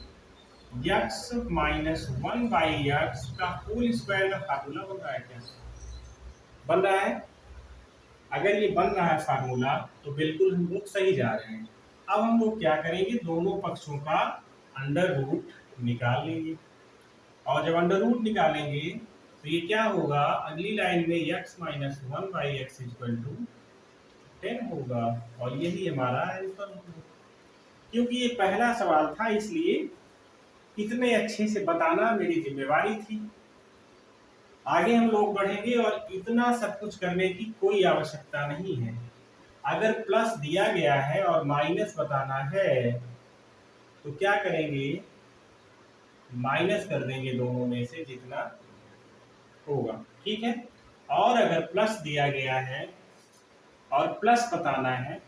x माइनस 1/x का होल स्क्वायर का फार्मूला बन रहा है, क्या बन रहा है? अगर ये बन रहा है फार्मूला तो बिल्कुल हम लोग सही जा रहे हैं। अब हम लोग क्या करेंगे, दोनों पक्षों का अंडर रूट निकाल लेंगे, और जब अंडर रूट निकालेंगे तो ये क्या होगा, अगली लाइन में x minus 1/x equal to 10 होगा, और यही हमारा आंसर होगा। क्योंकि ये पहला सवाल था इसलिए इतने अच्छे से बताना मेरी जिम्मेवारी थी। आगे हम लोग बढ़ेंगे और इतना सब कुछ करने की कोई आवश्यकता नहीं है। अगर प्लस दिया गया है और माइनस बताना है तो क्या करेंगे, माइनस कर देंगे दोनों में से जितना होगा, ठीक है। और अगर प्लस दिया गया है और प्लस बताना है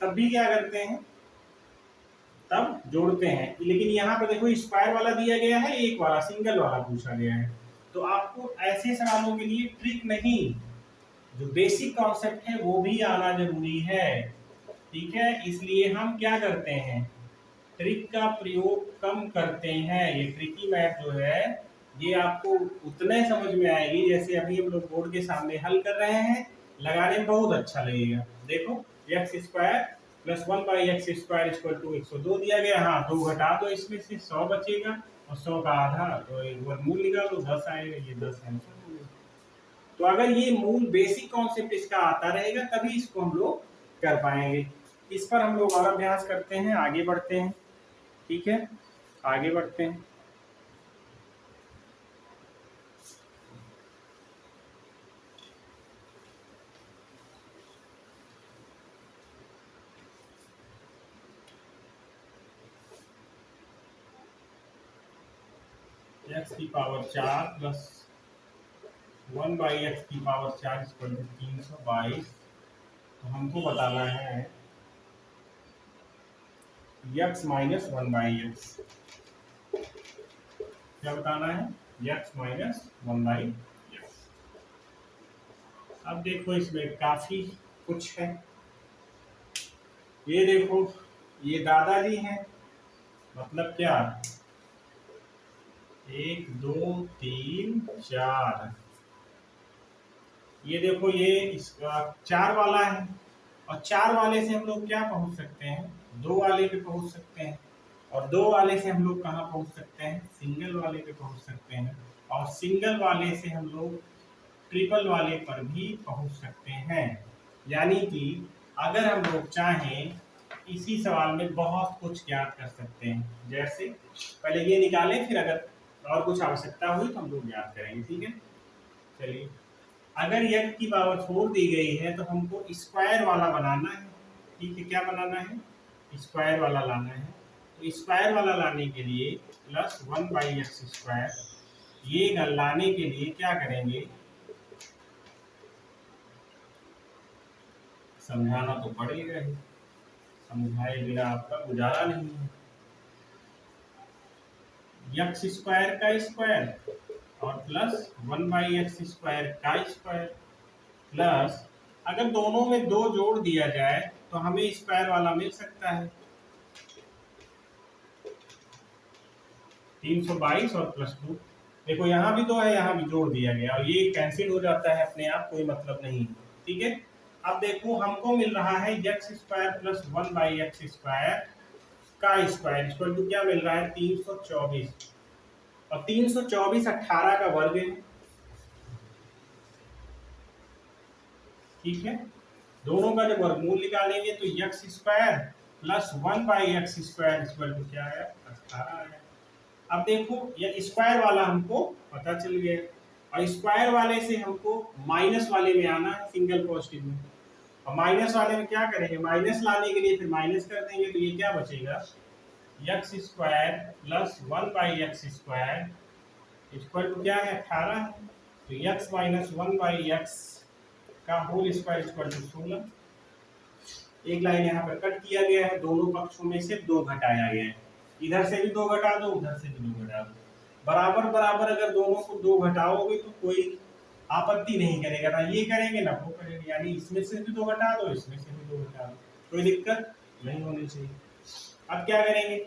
तब भी क्या करते हैं, तब जोड़ते हैं। लेकिन यहाँ पर देखो स्क्वायर वाला दिया गया है, एक वाला सिंगल वाला पूछा गया है, तो आपको ऐसे सवालों के लिए ट्रिक नहीं, जो बेसिक कॉन्सेप्ट है वो भी आना जरूरी है, ठीक है। इसलिए हम क्या करते हैं, ट्रिक का प्रयोग कम करते हैं। ये ट्रिकी मैथ जो है ये आपको उतना ही समझ में आएगी जैसे अभी हम लोग बोर्ड के सामने हल कर रहे हैं, लगाने में बहुत अच्छा लगेगा। देखो एक्स स्क्वायर प्लस 1/x² = 102 दिया गया, हाँ 2 घटा दो इसमें से 100 बचेगा और 100 का आधा तो एक वर्गमूल निकालो 10 आएगा, ये 10 आंसर हो गया। तो अगर ये मूल बेसिक कॉन्सेप्ट इसका आता रहेगा तभी इसको हम लोग कर पाएंगे। इस पर हम लोग और अभ्यास करते हैं, आगे बढ़ते हैं, ठीक है, आगे बढ़ते हैं। x की पावर 4 प्लस 1/x की पावर 4 = 322। तो हमको बताना है x माइनस 1/x, क्या बताना है, x माइनस 1/x। अब देखो इसमें काफी कुछ है, ये देखो ये दादाजी हैं, मतलब क्या 1 2 3 4, ये देखो ये इसका 4 वाला है और 4 वाले से हम लोग क्या पहुंच सकते हैं, 2 वाले पे पहुंच सकते हैं, और 2 वाले से हम लोग कहाँ पहुंच सकते हैं, सिंगल वाले पे पहुंच सकते हैं, और सिंगल वाले से हम लोग ट्रिपल वाले पर भी पहुंच सकते हैं। यानी कि अगर हम लोग चाहें इसी सवाल में बहुत कुछ ज्ञात कर सकते हैं। जैसे पहले ये निकालें, फिर अगर और कुछ आवश्यकता हुई तो हम लोग ज्ञात करेंगे, ठीक है। चलिए, अगर x की पावर 4 दी गई है तो हमको स्क्वायर वाला बनाना है, ठीक है, क्या बनाना है, स्क्वायर वाला लाना है। तो स्क्वायर वाला लाने के लिए प्लस 1/x², ये लाने के लिए क्या करेंगे, समझाना तो पड़ेगा ही, समझाए बिना आपका गुजारा नहीं है। x² का स्क्वायर और प्लस 1/x² का स्क्वायर, प्लस अगर दोनों में 2 जोड़ दिया जाए तो हमें स्क्वायर वाला मिल सकता है 322 और प्लस 2। देखो यहाँ भी 2 है, यहाँ भी जोड़ दिया गया और ये कैंसिल हो जाता है अपने आप, कोई मतलब नहीं, ठीक है। अब देखो हमको मिल रहा है x² प्लस 1/x² का स्क्वायर इक्वल टू क्या मिल रहा है, 324, और 324 18 का वर्ग है, ठीक है। दोनों का जब वर्गमूल निकालेंगे तो x² plus 1/x² equal to क्या है, 18 है। अब देखो ये स्क्वायर वाला हमको पता चल गया, और स्क्वायर वाले से हमको माइनस वाले में आना है, सिंगल पॉजिटिव में, और माइनस वाले में क्या करेंगे, माइनस लाने के लिए फिर माइनस कर देंगे, तो ये क्या बचेगा, x² plus 1/x² equal to क्या है, 18 है। तो x माइनस 1/x का होल स्क्वायर इक्वल टू 16। एक लाइन यहाँ पर कट किया गया है, दोनों पक्षों में से 2 घटाया गया है, इधर से भी 2 घटा दो, उधर से भी 2 घटा दो, बराबर बराबर अगर दोनों को 2 घटाओगे तो कोई आपत्ति नहीं करेगा, ना ये करेंगे ना वो करेंगे, यानी इसमें से भी 2 घटा दो, इसमें से भी 2 घटा दो, कोई दिक्कत नहीं होनी चाहिए। अब क्या करेंगे,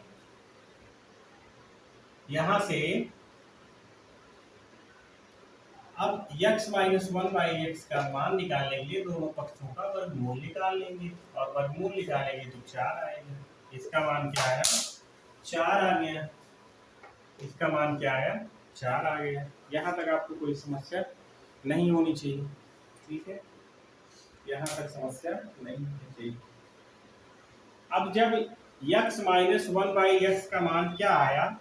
यहां से अब x माइनस 1/x का मान निकालने के लिए दोनों पक्षों का वर्गमूल निकाल लेंगे, और वर्गमूल निकालेंगे तो 4 आएगा। इसका मान क्या आया, 4 आ गया, इसका मान क्या आया, 4 आ गया। यहाँ तक आपको कोई समस्या नहीं होनी चाहिए, ठीक है, यहाँ तक समस्या नहीं होनी चाहिए। अब जब x माइनस 1/x का मान क्या आया,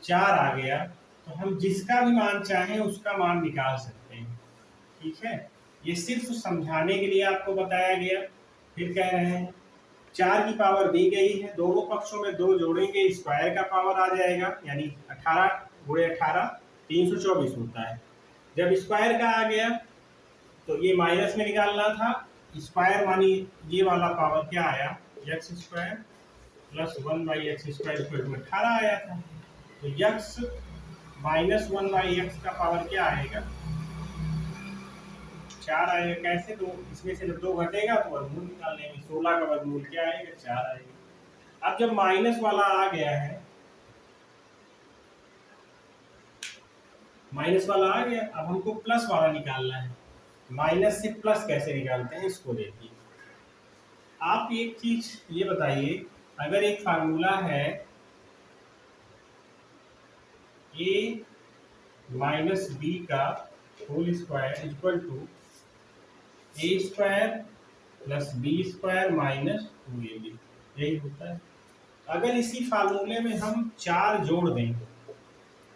4 आ गया, तो हम जिसका भी मान चाहें उसका मान निकाल सकते हैं, ठीक है। ये सिर्फ समझाने के लिए आपको बताया गया। फिर कह रहे हैं 4 की पावर दी गई है, दोनों पक्षों में 2 जोड़ेंगे, स्क्वायर का पावर आ जाएगा, यानी 18 गुणे 18 324 होता है। जब स्क्वायर का आ गया तो ये माइनस में निकालना था, स्क्वायर मानी ये वाला पावर क्या आया, एक्स स्क्वायर प्लस 1/x² = 18 आया था। तो x माइनस 1/x का पावर क्या आएगा, 4 आएगा। कैसे, तो इसमें से जब 2 घटेगा तो वर्गमूल निकाल लेंगे। 16 का वर्गमूल क्या आएगा, 4 आएगा। अब जब माइनस वाला आ गया है, माइनस वाला आ गया, अब हमको प्लस वाला निकालना है। माइनस से प्लस कैसे निकालते हैं इसको देखिए। आप एक चीज ये बताइए, अगर एक फार्मूला है a माइनस बी का whole square equal to a² plus b² minus 2ab, यही होता है। अगर इसी फार्मूले में हम 4 जोड़ दें,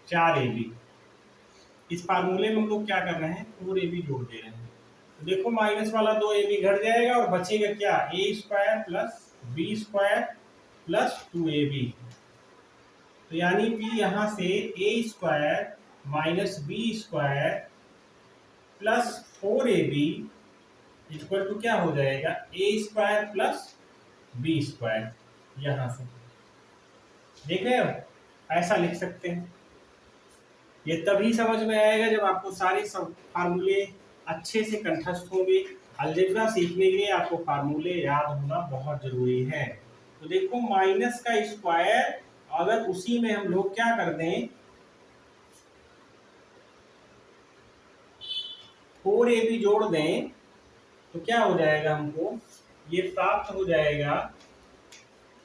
4ab, इस फार्मूले में हम लोग क्या कर रहे हैं, 4ab जोड़ दे रहे हैं। तो देखो माइनस वाला 2ab घट जाएगा और बचेगा क्या, a² plus b² plus 2ab। तो यानी कि यहाँ से a² minus b² plus 4ab equal to क्या हो जाएगा, a² प्लस b²। यहाँ से देख रहे हो, ऐसा लिख सकते हैं। ये तभी समझ में आएगा जब आपको सारे सब फार्मूले अच्छे से कंठस्थ होंगे। अलजेब्रा सीखने के लिए आपको फार्मूले याद होना बहुत जरूरी है। तो देखो माइनस का स्क्वायर, अगर उसी में हम लोग क्या कर दें, 4ab जोड़ दें तो क्या हो जाएगा, हमको ये प्राप्त हो जाएगा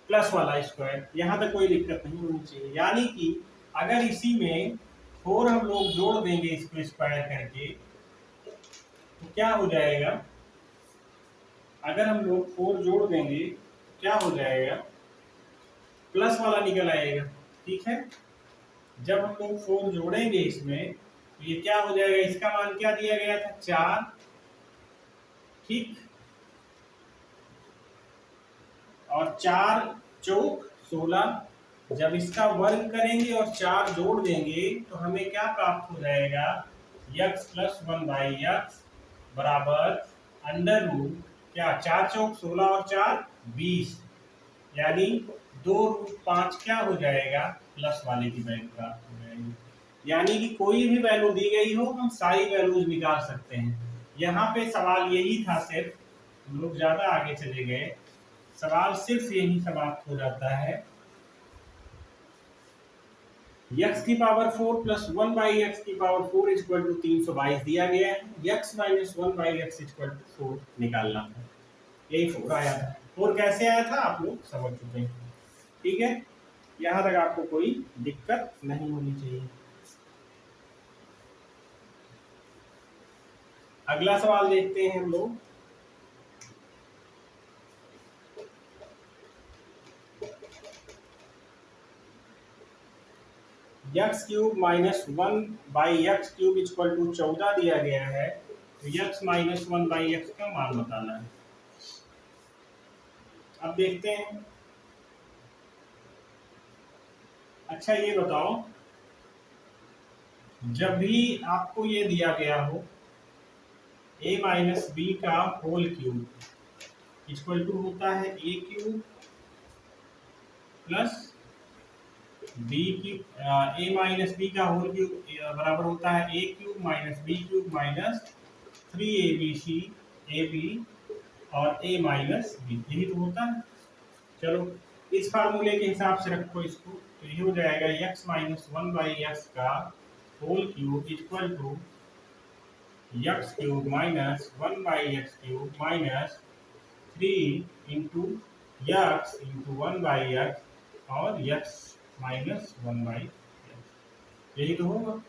प्लस वाला स्क्वायर। यहां तक कोई दिक्कत नहीं होनी चाहिए। यानी कि अगर इसी में 4 हम लोग जोड़ देंगे इसको स्क्वायर करके तो क्या हो जाएगा, अगर हम लोग 4 जोड़ देंगे तो क्या हो जाएगा, प्लस वाला निकल आएगा। ठीक है, जब हम लोग 4 जोड़ेंगे इसमें तो ये क्या हो जाएगा, इसका मान क्या दिया गया था, 4। ठीक, और 4 चौक 16। जब इसका वर्ग करेंगे और 4 जोड़ देंगे तो हमें क्या प्राप्त हो जाएगा, x प्लस 1/x बराबर अंडर रूट क्या, 4 चौक 16 और 4 20, यानी 2√5 क्या हो जाएगा, प्लस वाले की वैल्यू प्राप्त हो जाएगी। यानी कि कोई भी वैल्यू दी गई हो हम सारी वैल्यूज निकाल सकते हैं। यहाँ पे सवाल यही था, सिर्फ हम लोग ज्यादा आगे चले गए, सवाल सिर्फ यही समाप्त हो जाता है। x की पावर 4 प्लस 1/x की पावर 4 इक्वल टू 322 दिया गया है। x minus 1/x equal to 4 निकालना है। यही 4 आया था। 4 कैसे आया था आप लोग समझ चुके हैं। ठीक है, यहाँ तक आपको कोई दिक्कत नहीं होनी चाहिए। अगला सवाल देखते हैं हम लोग। x³ minus 1/x³ equal to 14 दिया गया है। तो x माइनस 1/x का मान बताना है। अब देखते हैं। अच्छा ये बताओ, जब भी आपको ये दिया गया हो a माइनस बी का होल क्यूब इक्वल टू होता है a³ प्लस बी की a माइनस बी का होल क्यूब बराबर होता है a³ minus b³ minus 3abc ab और a माइनस बी, यही तो होता है। चलो इस फार्मूले के हिसाब से रखो इसको, तो ये हो जाएगा x माइनस 1/x का whole cube equal to x³ minus 1/x³ minus 3 into x into 1/x और x माइनस 1/x, यही तो होगा।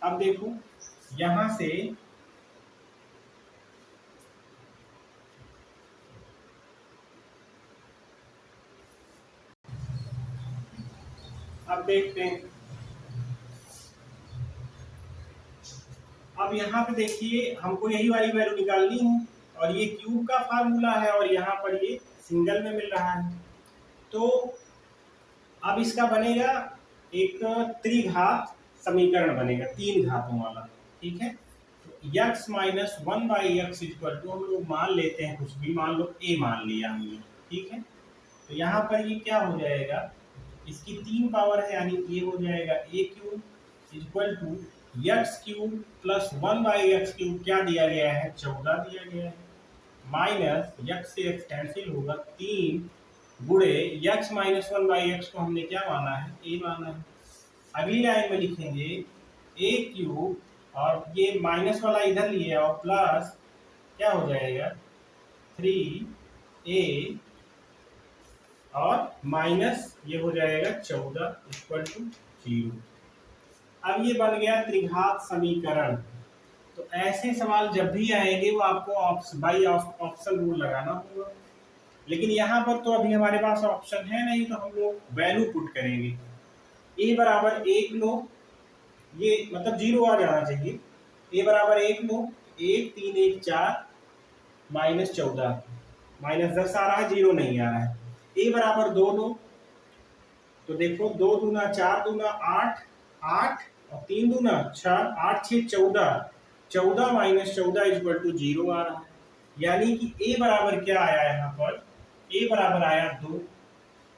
अब देखो यहां से अब देखते हैं। अब यहाँ पे देखिए हमको यही वाली वैल्यू निकालनी है और ये क्यूब का फार्मूला है और यहाँ पर ये सिंगल में मिल रहा है। तो अब इसका बनेगा एक त्रिघात समीकरण बनेगा, 3 घातों वाला। ठीक है, तो x minus 1/x equal to, हम लोग मान लेते हैं कुछ भी, मान लो a मान लिया हमने। ठीक है, तो यहाँ पर ये क्या हो जाएगा, इसकी 3 पावर है यानी ये हो जाएगा a cube equal to X cube plus 1/x cube, क्या दिया गया है, 14 दिया गया है, माइनस x से x कैंसिल होगा, 3 गुणे x माइनस 1/x को हमने क्या माना है, a माना है। अगली लाइन में लिखेंगे a क्यूब और ये माइनस वाला इधर लिए और प्लस क्या हो जाएगा 3a और माइनस ये हो जाएगा 14 इक्वल टू 0। अब ये बन गया त्रिघात समीकरण। तो ऐसे सवाल जब भी आएंगे वो आपको बाई ऑप्शन रूल लगाना होगा, लेकिन यहाँ पर तो अभी हमारे पास ऑप्शन है नहीं, तो हम लोग वैल्यू पुट करेंगे। a बराबर 1 लो, ये मतलब 0 आ जाना चाहिए। a बराबर 1 लो, 1 3 1 4 माइनस 14, माइनस 10 आ रहा है, 0 नहीं आ रहा है। a बराबर 2 लो, तो देखो 2 दूना 4 दूना 8, 8 और 3 दूना 6, 8 6 14, 14 माइनस 14 इक्वल टू 0 आ रहा है। यानी कि a बराबर क्या आया यहाँ पर, a बराबर आया 2,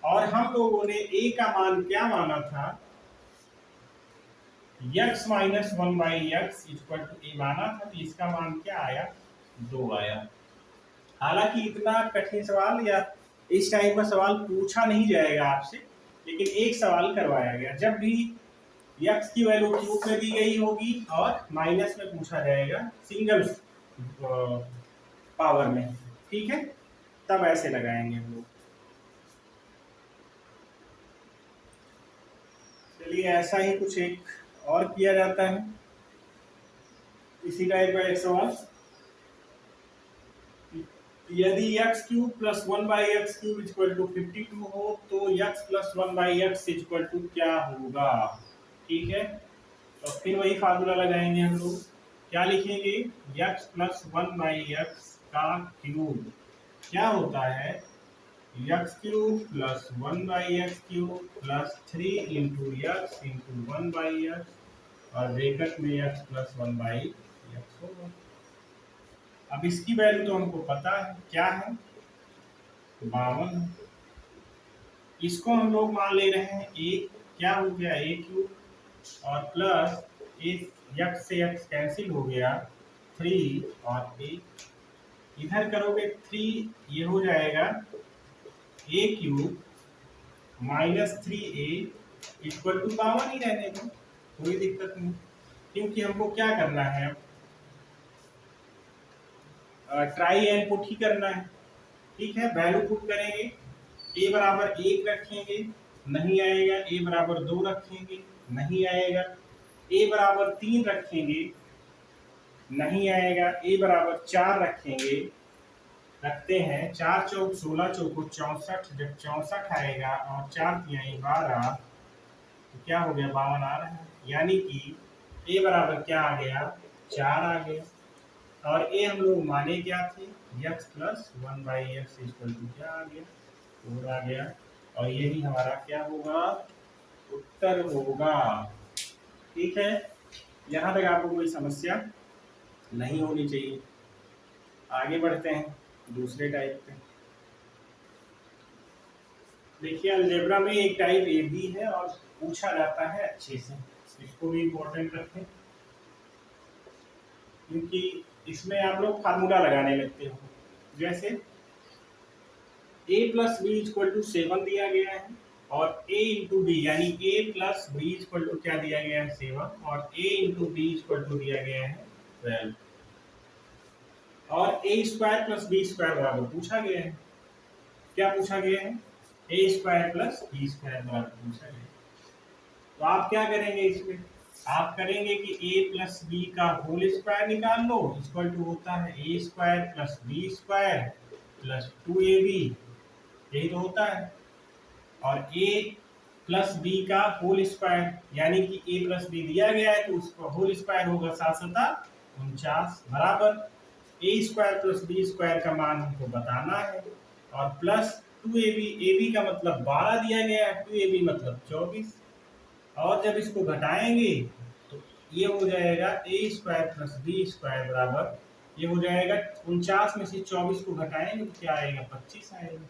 और हम लोगों ने a का मान क्या माना था, x minus 1/x equal to a माना था, तो इसका मान क्या आया, 2 आया। हालांकि इतना कठिन सवाल या इस टाइप का सवाल पूछा नहीं जाएगा आपसे, लेकिन एक सवाल करवाया गया, जब भी x की वैल्यू क्यूब में दी गई होगी और माइनस में पूछा जाएगा सिंगल पावर में। ठीक है, तब ऐसे लगाएंगे हम लोग। चलिए ऐसा ही कुछ एक और किया जाता है, इसी टाइप का एक सवाल। यदि x cube plus 1/x cube equal to 52 हो तो x plus 1/x equal to क्या होगा। ठीक है, तो फिर वही फार्मूला लगाएंगे हम लोग। क्या लिखेंगे, x प्लस 1/x का क्यूब क्या होता है, x cube plus 1/x cube plus 3 into x into 1/x और ब्रैकेट में x प्लस 1/x होगा। अब इसकी वैल्यू तो हमको पता है क्या है, 52। इसको हम लोग मान ले रहे हैं a, क्या हो गया a क्यूब और प्लस x से x कैंसिल हो गया 3 और a, इधर करोगे 3 ये हो जाएगा a cube minus 3a equal to 52 ही रहने दो, कोई दिक्कत नहीं, क्योंकि हमको क्या करना है, ट्राई एंड पुट ही करना है। ठीक है, वैल्यू पुट करेंगे, a बराबर 1 रखेंगे, नहीं आएगा, a बराबर 2 रखेंगे, नहीं आएगा, a बराबर 3 रखेंगे, नहीं आएगा, a बराबर 4 रखेंगे, रखते हैं, 4 चौक 16 चौको 64, जब 64 आएगा और 4 तिहाई 12, तो क्या हो गया, 52 आ रहा है। यानी कि a बराबर क्या आ गया, 4 आ गया, और a हम लोग माने क्या थे, x plus 1/x equal to क्या आ गया, 4 आ गया, और यही हमारा क्या होगा, उत्तर होगा। ठीक है, यहाँ तक आपको कोई समस्या नहीं होनी चाहिए। आगे बढ़ते हैं दूसरे टाइप पे। देखिए अलजेब्रा में एक टाइप ए भी है और पूछा जाता है अच्छे से, इसको भी इम्पोर्टेंट रखें, क्योंकि इसमें आप लोग फार्मूला लगाने लगते हो। जैसे a plus B equal to 7 दिया गया है और a इंटू बी, यानी a plus B equal to क्या दिया गया है, 7, और a into B equal to दिया गया है 12, और a square plus B square बराबर पूछा गया है। क्या पूछा गया है, a square plus B square बराबर पूछा गया है। तो आप क्या करेंगे, इसमें आप करेंगे कि a प्लस बी का होल स्क्वायर निकाल लो, इक्वल टू होता है a square plus B square plus 2ab, यही तो होता है, और a प्लस बी का होल स्क्वायर, यानी कि a प्लस बी दिया गया है तो उसका होल स्क्वायर होगा 7×7 = 49 बराबर a square plus B square का मान हमको बताना है, और प्लस 2ab, ab का मतलब 12 दिया गया है, 2ab मतलब 24, और जब इसको घटाएंगे तो ये हो जाएगा ए स्क्वायर प्लस बी स्क्वायर बराबर, ये हो जाएगा 49 में से 24 को घटाएंगे तो क्या आएगा, 25 आएगा।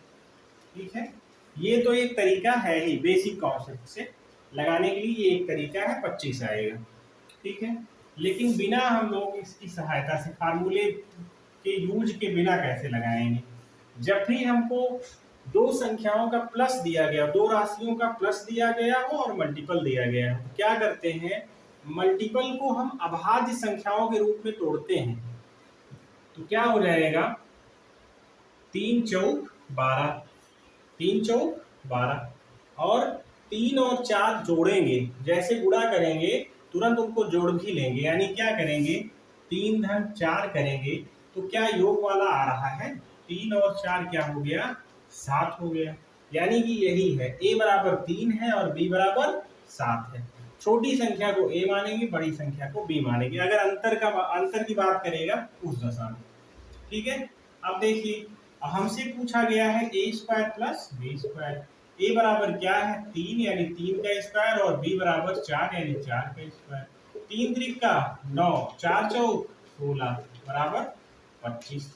ठीक है, ये तो एक तरीका है ही, बेसिक कॉन्सेप्ट से लगाने के लिए ये एक तरीका है, 25 आएगा। ठीक है, लेकिन बिना हम लोग इसकी सहायता से फार्मूले के यूज के बिना कैसे लगाएंगे। जब भी हमको दो संख्याओं का प्लस दिया गया, दो राशियों का प्लस दिया गया हो और मल्टीपल दिया गया हो, क्या करते हैं, मल्टीपल को हम अभाज्य संख्याओं के रूप में तोड़ते हैं। तो क्या हो जाएगा, 3 चौक 12, 3 चौक 12, और 3 और 4 जोड़ेंगे, जैसे गुणा करेंगे तुरंत उनको जोड़ भी लेंगे, यानी क्या करेंगे, 3 धन 4 करेंगे तो क्या योग वाला आ रहा है, 3 और 4 क्या हो गया, 7 हो गया। यानी कि यही है, a बराबर 3 है और b बराबर 7 है। छोटी संख्या को a मानेंगे, बड़ी संख्या को b मानेंगे, अगर अंतर की बात करेगा उस दशा में। ठीक है, अब देखिए हमसे पूछा गया है A square plus B square, ए बराबर क्या है, 3 यानी 3 का स्क्वायर, और बी बराबर 4 यानी 4 का स्क्वायर। 3 त्रिका 9, 4 चौक 16 बराबर 25।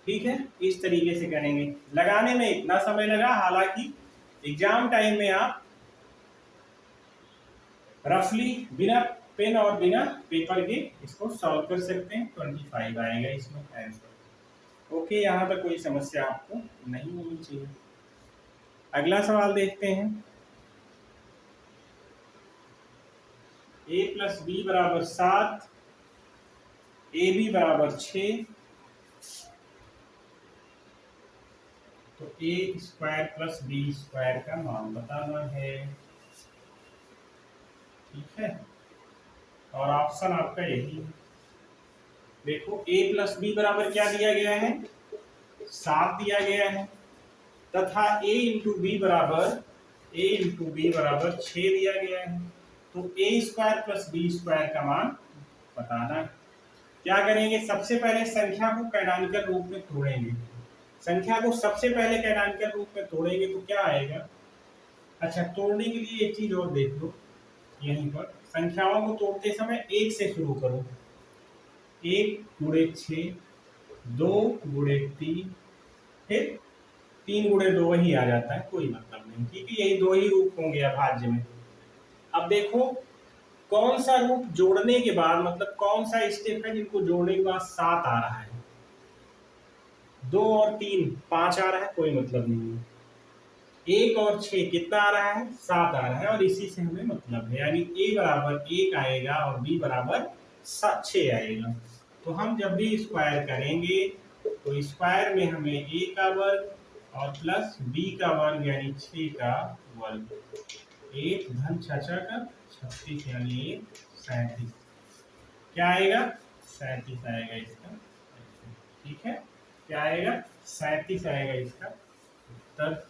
ठीक है, इस तरीके से करेंगे। लगाने में इतना समय लगा, हालांकि एग्जाम टाइम में आप रफली बिना पेन और बिना पेपर के इसको सॉल्व कर सकते हैं। 25 आएगा इसमें आंसर। ओके, यहाँ तक कोई समस्या आपको नहीं होनी चाहिए। अगला सवाल देखते हैं। a प्लस बी बराबर 7, ए बी बराबर 6, तो ए स्क्वायर प्लस बी स्क्वायर का मान बताना है। ठीक है, और ऑप्शन आपका यही है। देखो a प्लस बी बराबर क्या दिया गया है, 7 दिया गया है, तथा a इंटू बी बराबर 6 दिया गया है। तो a square plus B square का मान बताना है। क्या करेंगे, सबसे पहले संख्या को कैनोनिकल रूप में तोड़ेंगे। संख्या को सबसे पहले कैनोनिकल रूप में तोड़ेंगे तो क्या आएगा। अच्छा, तोड़ने के लिए एक चीज और देख लो, यहीं पर संख्याओं को तोड़ते समय 1 से शुरू करो। 1 गुणे 6, 2 गुणे 3, फिर 3 गुणे 2 वही आ जाता है, कोई मतलब नहीं, क्योंकि यही 2 ही रूप होंगे अभाज्य में। अब देखो कौन सा रूप जोड़ने के बाद, मतलब कौन सा स्टेप है जिनको जोड़ने के बाद 7 आ रहा है। 2 और 3 5 आ रहा है, कोई मतलब नहीं है। 1 और 6 कितना आ रहा है, 7 आ रहा है, और इसी से हमें मतलब है, यानी a बराबर 1 आएगा और b बराबर 6 आएगा। तो हम जब भी स्क्वायर करेंगे तो स्क्वायर में हमें a का वर्ग और प्लस b का वर्ग यानी 6 का वर्ग, 1 धन 6 का 36 यानी 37। क्या आएगा, 37 आएगा इसका। ठीक है, क्या आएगा, 37 आएगा इसका उत्तर।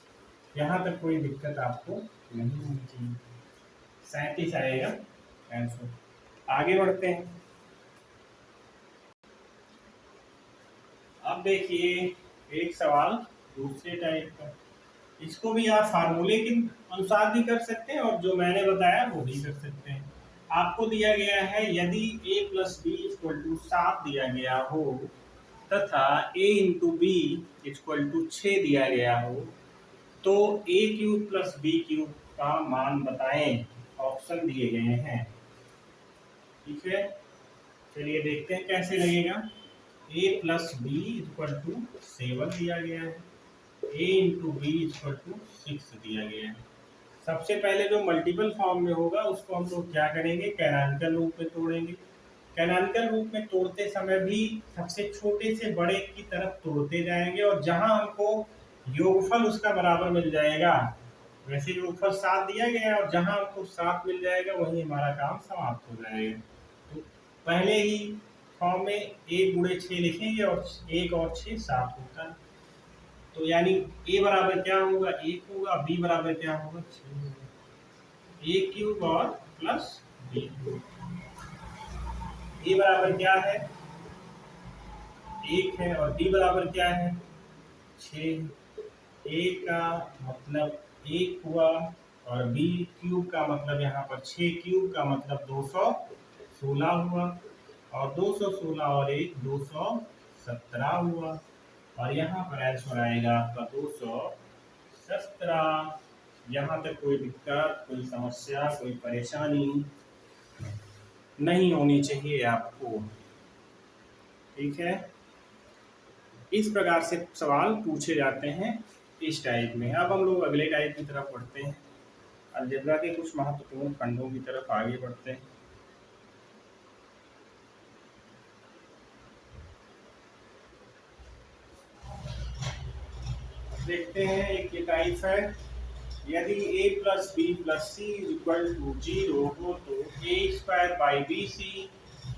यहाँ तक कोई दिक्कत आपको नहीं होनी चाहिए, 37 आएगा आंसर। आगे बढ़ते हैं। अब देखिए एक सवाल दूसरे टाइप का, इसको भी आप फार्मूले के अनुसार भी कर सकते हैं और जो मैंने बताया वो भी कर सकते हैं। आपको दिया गया है, यदि a plus B equal to 7 दिया गया हो तथा a into B equal to 6 दिया गया हो, तो a cube plus B cube का मान बताएं। ऑप्शन दिए गए हैं। ठीक है, चलिए देखते हैं कैसे लगेगा। a plus B equal to 7 दिया गया है, a into B equal to 6 दिया गया है। सबसे पहले जो मल्टीपल फॉर्म में होगा उसको हम लोग क्या करेंगे, कैनोनिकल रूप में तोड़ेंगे। कैनोनिकल रूप में तोड़ते समय भी सबसे छोटे से बड़े की तरफ तोड़ते जाएंगे, और जहां हमको योगफल उसका बराबर मिल जाएगा, वैसे योगफल 7 दिया गया है और जहां हमको 7 मिल जाएगा वहीं हमारा काम समाप्त हो जाएगा। तो पहले ही फॉर्म में 1 गुणे 6 लिखेंगे और 1 और 6 7 होता है। तो यानी a बराबर क्या होगा, 1 होगा, b बराबर क्या होगा, 6 होगा। a क्यूब और प्लस b क्यूब, a बराबर क्या है, 1 है, और b बराबर क्या है, 6। a का मतलब 1 हुआ और बी क्यूब का मतलब यहाँ पर 6 क्यूब का मतलब 216 हुआ, और 216 और 1 217 हुआ, और यहाँ पर आंसर आएगा आपका 217। यहाँ तक कोई दिक्कत, कोई समस्या, कोई परेशानी नहीं होनी चाहिए आपको। ठीक है, इस प्रकार से सवाल पूछे जाते हैं इस टाइप में। अब हम लोग अगले टाइप की तरफ बढ़ते हैं, अलजेब्रा के कुछ महत्वपूर्ण खंडों की तरफ आगे बढ़ते हैं। देखते हैं एक ये टाइप है, यदि a plus B plus C is equal to 0 हो तो a square by B C,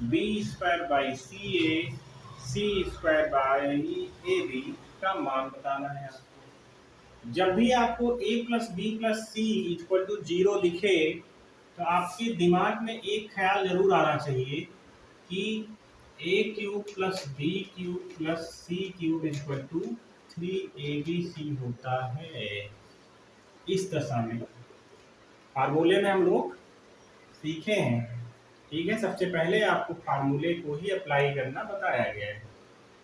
B square by C A, C square by A B का मान बताना है आपको। जब भी आपको a plus B plus C equal to 0 दिखे तो आपके दिमाग में एक ख्याल जरूर आना चाहिए कि a cube plus B cube plus C cube equal to 3abc होता है। इस दशा में फार्मूले में हम लोग सीखे हैं। ठीक है, सबसे पहले आपको फार्मूले को ही अप्लाई करना बताया गया है।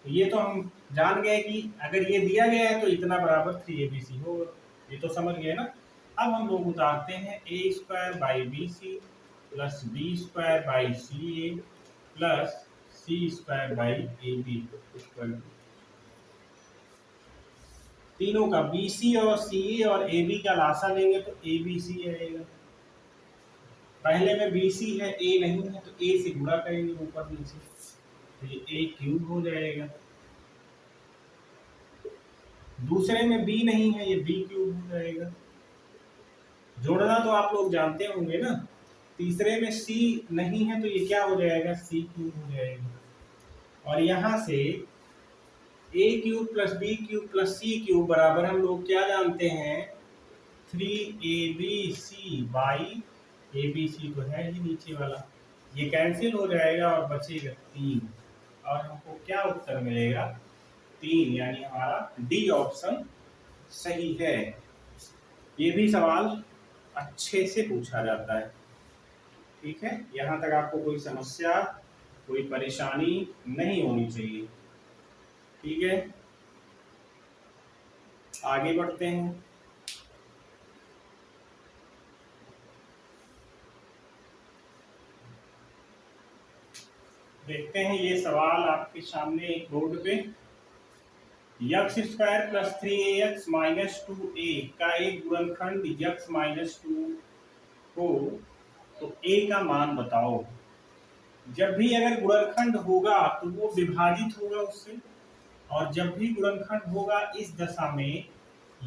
तो ये तो हम जान गए कि अगर ये दिया गया है तो इतना बराबर 3abc होगा, ये तो समझ गए ना। अब हम लोग उतारते हैं a square by B C plus B square by C A plus C square by A B equal to तीनों का BC और CE और AB का लासा लेंगे तो ABC आएगा। पहले में BC है, A नहीं है तो A से गुणा करेंगे ऊपर नीचे तो ये A क्यूब हो जाएगा। दूसरे में B नहीं है, ये B क्यूब हो जाएगा। जोड़ना तो आप लोग जानते होंगे ना। तीसरे में C नहीं है तो ये क्या हो जाएगा, C क्यूब हो जाएगा। और यहाँ से a cube plus B cube plus C cube बराबर हम लोग क्या जानते हैं, 3abc बाई abc तो है ही नीचे वाला, ये कैंसिल हो जाएगा और बचेगा 3, और हमको क्या उत्तर मिलेगा, 3, यानी हमारा डी ऑप्शन सही है। ये भी सवाल अच्छे से पूछा जाता है। ठीक है, यहाँ तक आपको कोई समस्या, कोई परेशानी नहीं होनी चाहिए। ठीक है, आगे बढ़ते हैं। देखते हैं ये सवाल आपके सामने एक बोर्ड पे, x square plus 3ax minus 2a का एक गुणनखंड यक्स माइनस 2 हो तो a का मान बताओ। जब भी अगर गुणनखंड होगा तो वो विभाजित होगा उससे, और जब भी गुणनखंड होगा इस दशा में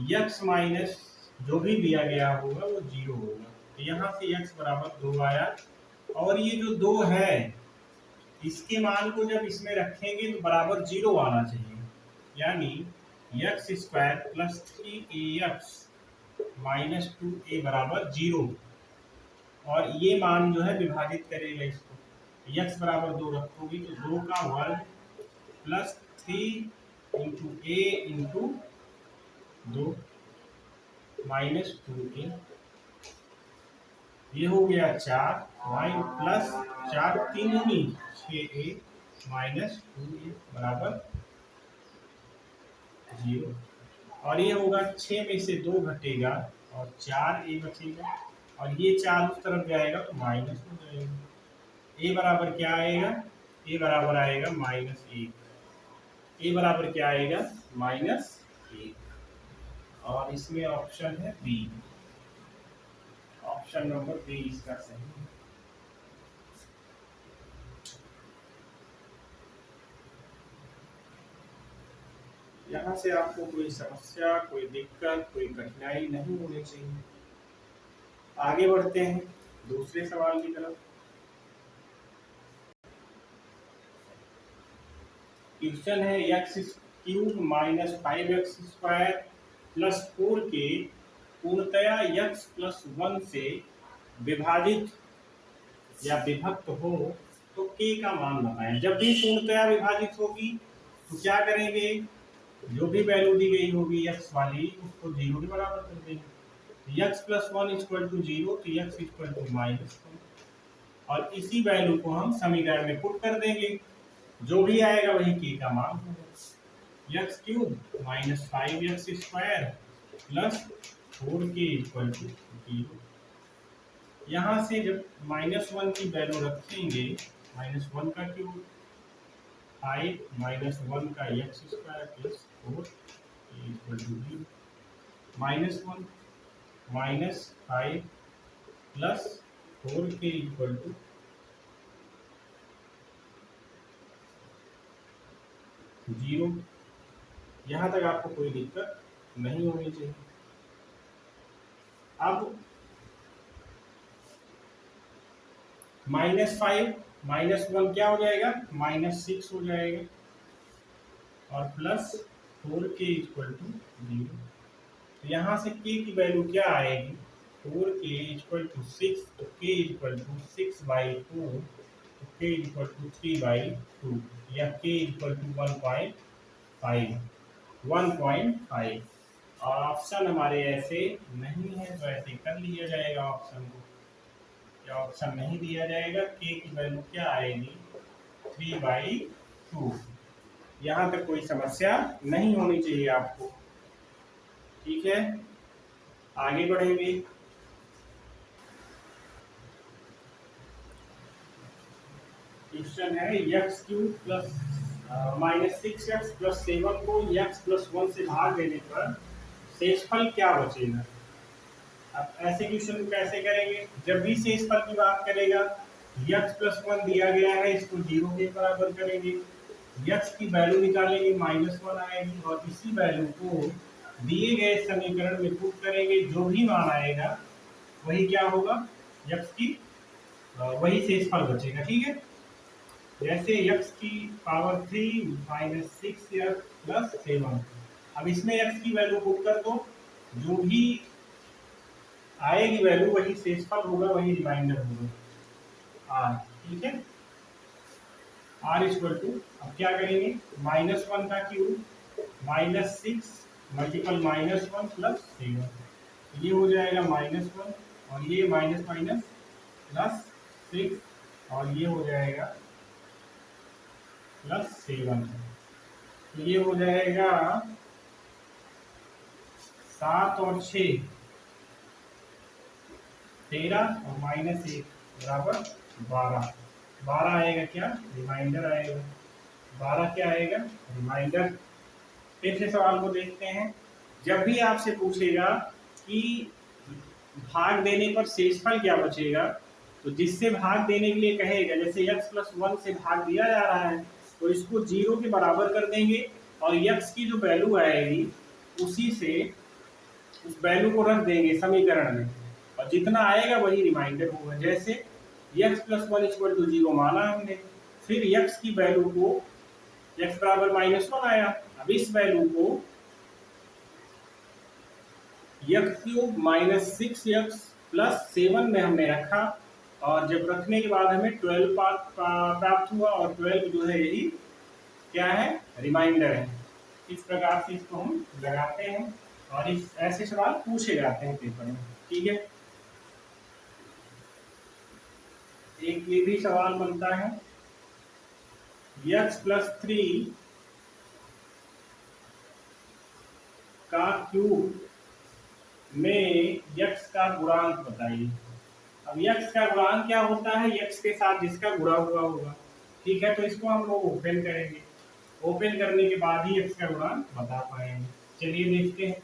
यक्स माइनस जो भी दिया गया होगा वो 0 होगा। तो यहाँ से यक्स बराबर 2 आया, और ये जो 2 है इसके मान को जब इसमें रखेंगे तो बराबर 0 आना चाहिए, यानी x square plus 3ax minus 2a बराबर 0, और ये मान जो है विभाजित करेगा इसको। यक्स बराबर 2 रखोगे तो 2 का वर्ग plus 3 into a into 2 minus 2a, ये हो गया 4 वाई प्लस 4 3 दूनी 6a माइनस 2a बराबर 0, और ये होगा 6 में से 2 घटेगा और 4a बचेगा, और ये 4 उस तरफ जाएगा तो माइनस हो जाएगा। a बराबर क्या आएगा, a बराबर आएगा -1, a बराबर क्या आएगा -1, और इसमें ऑप्शन है बी, ऑप्शन नंबर बी इसका सही है। यहाँ से आपको कोई समस्या, कोई दिक्कत, कोई कठिनाई नहीं होनी चाहिए। आगे बढ़ते हैं दूसरे सवाल की तरफ। क्वेश्चन है x cube minus 5x square plus 4 के पूर्णतया x प्लस 1 से विभाजित या विभक्त हो तो k का मान बताएं। जब भी पूर्णतया विभाजित होगी तो क्या करेंगे, जो भी वैल्यू दी गई होगी x वाली उसको 0 के बराबर कर देंगे। x plus one equal to zero, तो x इक्वल टू -1 और इसी वैल्यू को हम समीकरण में पुट कर देंगे, जो भी आएगा वही k का मान होगा। x cube minus 5x square plus 4k equal to 0। यहाँ से जब -1 की वैल्यू रखेंगे, -1 का क्यूब 5 -1 का x square plus 4 equal to 0, -1 -5 plus 4k equal to 0। यहाँ तक आपको कोई दिक्कत नहीं होनी चाहिए। अब -5 -1 क्या हो जाएगा, -6 हो जाएगा और प्लस 4k इक्वल टू 0। तो यहाँ से k की वैल्यू क्या आएगी, 4k इक्वल टू 6, तो k इक्वल टू 6/4, तो k इक्वल टू 3/2 या k इक्वल टू 1.5 और ऑप्शन हमारे ऐसे नहीं है, तो ऐसे कर लिया जाएगा ऑप्शन को। क्या ऑप्शन नहीं दिया जाएगा, k की वैल्यू क्या आएगी 3/2। यहाँ तक कोई समस्या नहीं होनी चाहिए आपको, ठीक है। आगे बढ़ेंगे। क्वेश्चन है x cube plus -6x plus 7 को x प्लस 1 से भाग देने पर शेषफल क्या बचेगा। अब ऐसे क्वेश्चन को कैसे करेंगे, जब भी शेषफल की बात करेगा x प्लस 1 दिया गया है, इसको 0 के बराबर करेंगे, x की वैल्यू निकालेंगे -1 आएगी और इसी वैल्यू को दिए गए समीकरण में पुट करेंगे, जो भी मान आएगा वही क्या होगा, x की वही शेषफल बचेगा, ठीक है। जैसे x की पावर 3 -6x प्लस 7, अब इसमें x की वैल्यू पुट कर दो, जो भी आएगी वैल्यू वही शेषफल होगा, वही रिमाइंडर होगा r, ठीक है। r इक्वल टू, अब क्या करेंगे, -1 का क्यूब -6 मल्टीपल -1 प्लस 7, ये हो जाएगा -1 और ये माइनस माइनस प्लस 6 और ये हो जाएगा +7, तो ये हो जाएगा 7 और 6 13 और -1 बराबर 12। 12 आएगा क्या, रिमाइंडर आएगा। 12 क्या आएगा, रिमाइंडर। फिर से सवाल को देखते हैं। जब भी आपसे पूछेगा कि भाग देने पर शेषफल क्या बचेगा, तो जिससे भाग देने के लिए कहेगा, जैसे x प्लस 1 से भाग दिया जा रहा है तो इसको 0 के बराबर कर देंगे और x की जो वैल्यू आएगी उसी से उस वैल्यू को रख देंगे समीकरण में और जितना आएगा वही रिमाइंडर होगा। जैसे x प्लस 1 इक्वल टू 0 माना हमने, फिर x की वैल्यू को x बराबर -1 आया, अब इस वैल्यू को x क्यूब -6x प्लस 7 में हमने रखा और जब रखने के बाद हमें 12 प्राप्त हुआ और 12 जो है यही क्या है, रिमाइंडर है। इस प्रकार से इसको हम लगाते हैं और इस ऐसे सवाल पूछे जाते हैं पेपर में, ठीक है। एक ये भी सवाल बनता है, x प्लस 3 का क्यूब में x का गुणांक बताइए। अब x का गुणांक क्या होता है, x के साथ जिसका गुणा हुआ होगा, ठीक है। तो इसको हम लोग ओपन करेंगे, ओपन करने के बाद ही x का गुणांक बता पाएंगे। चलिए देखते हैं।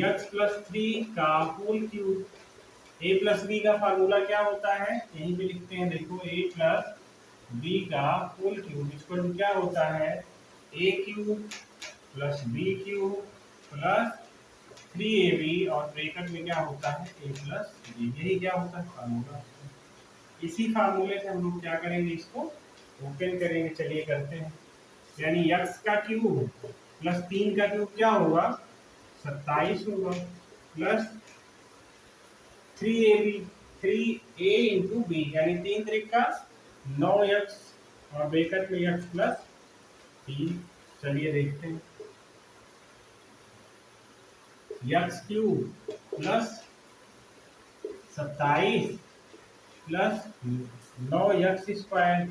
x प्लस 3 का whole cube, a plus B का फार्मूला क्या होता है, यहीं पे लिखते हैं, देखो a प्लस बी का होल क्यूब इक्वल क्या होता है, a cube plus B cube plus 3ab और ब्रैकेट में क्या होता है a प्लस बी, यही क्या होता है फार्मूला। इसी फार्मूले से हम लोग क्या करेंगे, इसको ओपन करेंगे। चलिए करते हैं। यानी x का क्यूब प्लस 3 का क्यूब क्या होगा, 27 होगा, plus 3ab 3a into B यानी 3 त्रिका 9x और ब्रैकेट में x प्लस 3। चलिए देखते हैं। x cube plus 27 plus 9x²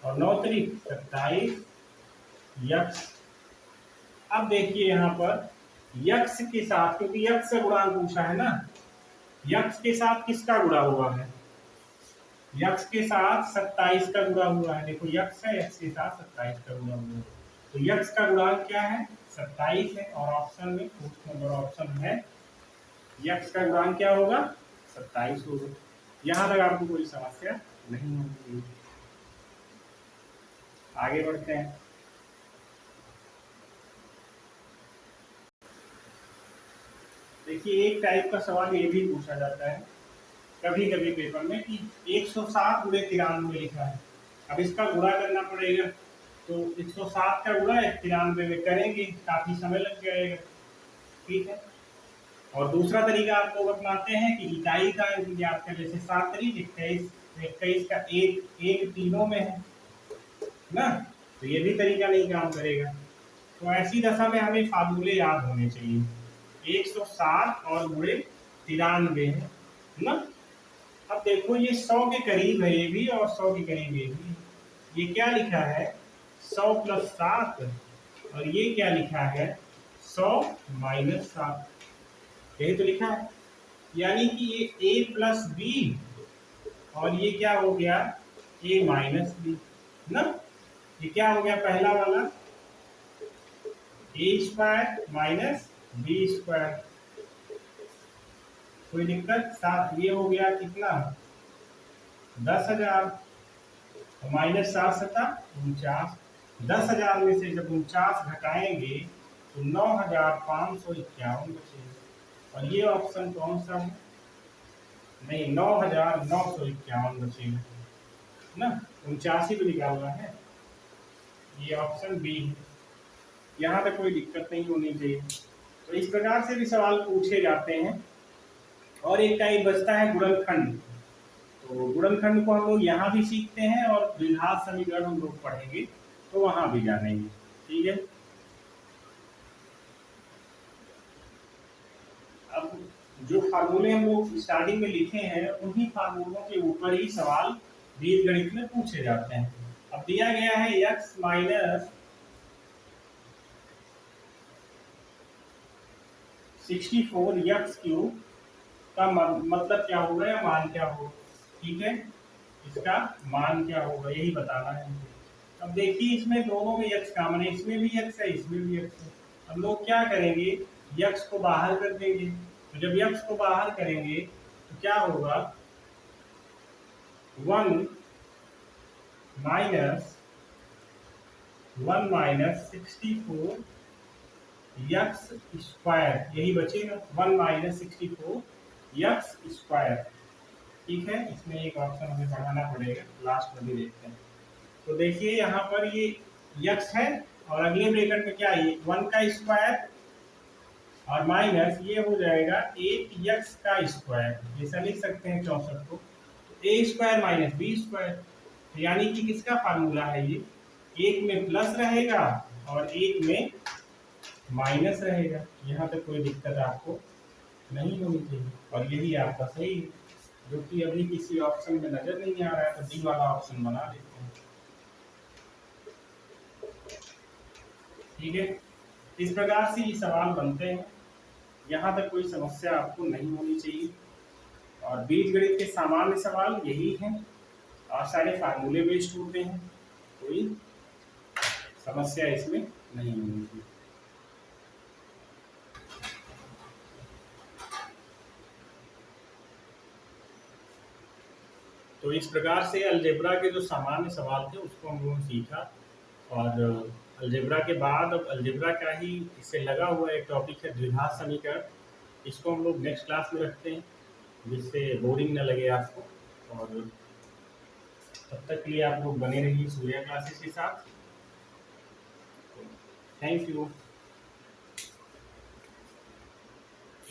और 9 त्रिक 27x। अब देखिए यहाँ पर यक्स के साथ, क्योंकि यक्स से गुणांक पूछा है ना, यक्स के साथ किसका गुणा हुआ है? यक्स के साथ 27 का गुणा हुआ है। देखो यक्स है, यक्स के साथ 27 का गुणा हुआ है, तो यक्स का गुणांक क्या है? 27 है। और ऑप्शन में फोर्थ नंबर ऑप्शन है, यक्स का गुणांक क्या होगा? 27 होगा। यहाँ तक आपको कोई समस्या नहीं होगी। आगे बढ़ते हैं। देखिए एक टाइप का सवाल ये भी पूछा जाता है कभी कभी पेपर में कि 107 गुणे 93 लिखा है, अब इसका गुणा करना पड़ेगा, तो 107 का गुणा 93 में करेंगे, काफी समय लग जाएगा। ठीक है। और दूसरा तरीका आपको बतलाते हैं कि इकाई का याद कर, जैसे 7 तरीक 21 का एक तीनों में है ना, तो ये भी तरीका नहीं काम करेगा। तो ऐसी दशा में हमें फार्मूले याद होने चाहिए। 107 और गुणे 93 है ना। अब देखो ये 100 के करीब है ये भी, और 100 के करीब ये भी। ये क्या लिखा है? 100 प्लस 7, और ये क्या लिखा है? 100 माइनस 7, यही तो लिखा है। यानी कि ये a प्लस बी, और ये क्या हो गया? a माइनस बी ना। ये क्या हो गया? पहला वाला a² माइनस b²। कोई दिक्कत? साथ ये हो गया कितना? 10,000 माइनस 7 सता 49। 10,000 में से जब 49 घटाएंगे तो 9,551 बचेगा। और ये ऑप्शन कौन सा है? नहीं, 9,951 बचेगा ना। 49 तो लिखा हुआ है, ये ऑप्शन बी है। यहाँ पे कोई दिक्कत नहीं होनी चाहिए। तो इस प्रकार से भी सवाल पूछे जाते हैं। और एक टाइप बचता है गुणनखंड। तो गुणनखंड को हम लोग यहाँ भी सीखते हैं, और द्विघात समीकरण हम लोग पढ़ेंगे तो वहां भी जानेंगे। ठीक है। अब जो फार्मूले हम लोग स्टार्टिंग में लिखे हैं, उन्हीं फार्मूलों के ऊपर ही सवाल बीजगणित में पूछे जाते हैं। अब दिया गया है x माइनस 64x³ का मतलब क्या होगा या मान क्या होगा? ठीक है, इसका मान क्या होगा यही बताना है। अब देखिए इसमें दोनों में x कॉमन है, इसमें भी x है, इसमें भी x है। हम लोग क्या करेंगे? x को बाहर कर देंगे। तो जब x को बाहर करेंगे तो क्या होगा? 1 माइनस 64 x², यही बचेगा। 1 माइनस 64 x²। ठीक है, इसमें एक ऑप्शन हमें बढ़ाना पड़ेगा, लास्ट में भी देखते हैं। तो देखिए यहाँ पर ये x है, और अगले ब्रैकेट में क्या है? 1 का स्क्वायर और माइनस ये हो जाएगा 8x का स्क्वायर। ऐसा लिख सकते हैं 64 को। तो a² माइनस b², यानी कि किसका फार्मूला है ये? एक में प्लस रहेगा और एक में माइनस रहेगा। यहाँ पे कोई दिक्कत आपको नहीं होनी चाहिए, और यही आपका सही है, जो कि अभी किसी ऑप्शन में नजर नहीं आ रहा है, तो डी वाला ऑप्शन बना देते हैं। ठीक है, इस प्रकार से ये सवाल बनते हैं। यहाँ तक कोई समस्या आपको नहीं होनी चाहिए। और बीजगणित के सामान्य सवाल यही हैं, और सारे फार्मूले बेस्ड होते हैं, कोई समस्या इसमें नहीं होनी चाहिए। तो इस प्रकार से अलजेब्रा के जो सामान्य सवाल थे उसको हम लोगों ने सीखा। और अलजेब्रा के बाद अब अलजेब्रा का ही इससे लगा हुआ एक टॉपिक है द्विघात समीकरण। इसको हम लोग नेक्स्ट क्लास में रखते हैं, जिससे बोरिंग ना लगे आपको। और तब तक के लिए आप लोग बने रहिए सूर्या क्लासेस के साथ। Thank you.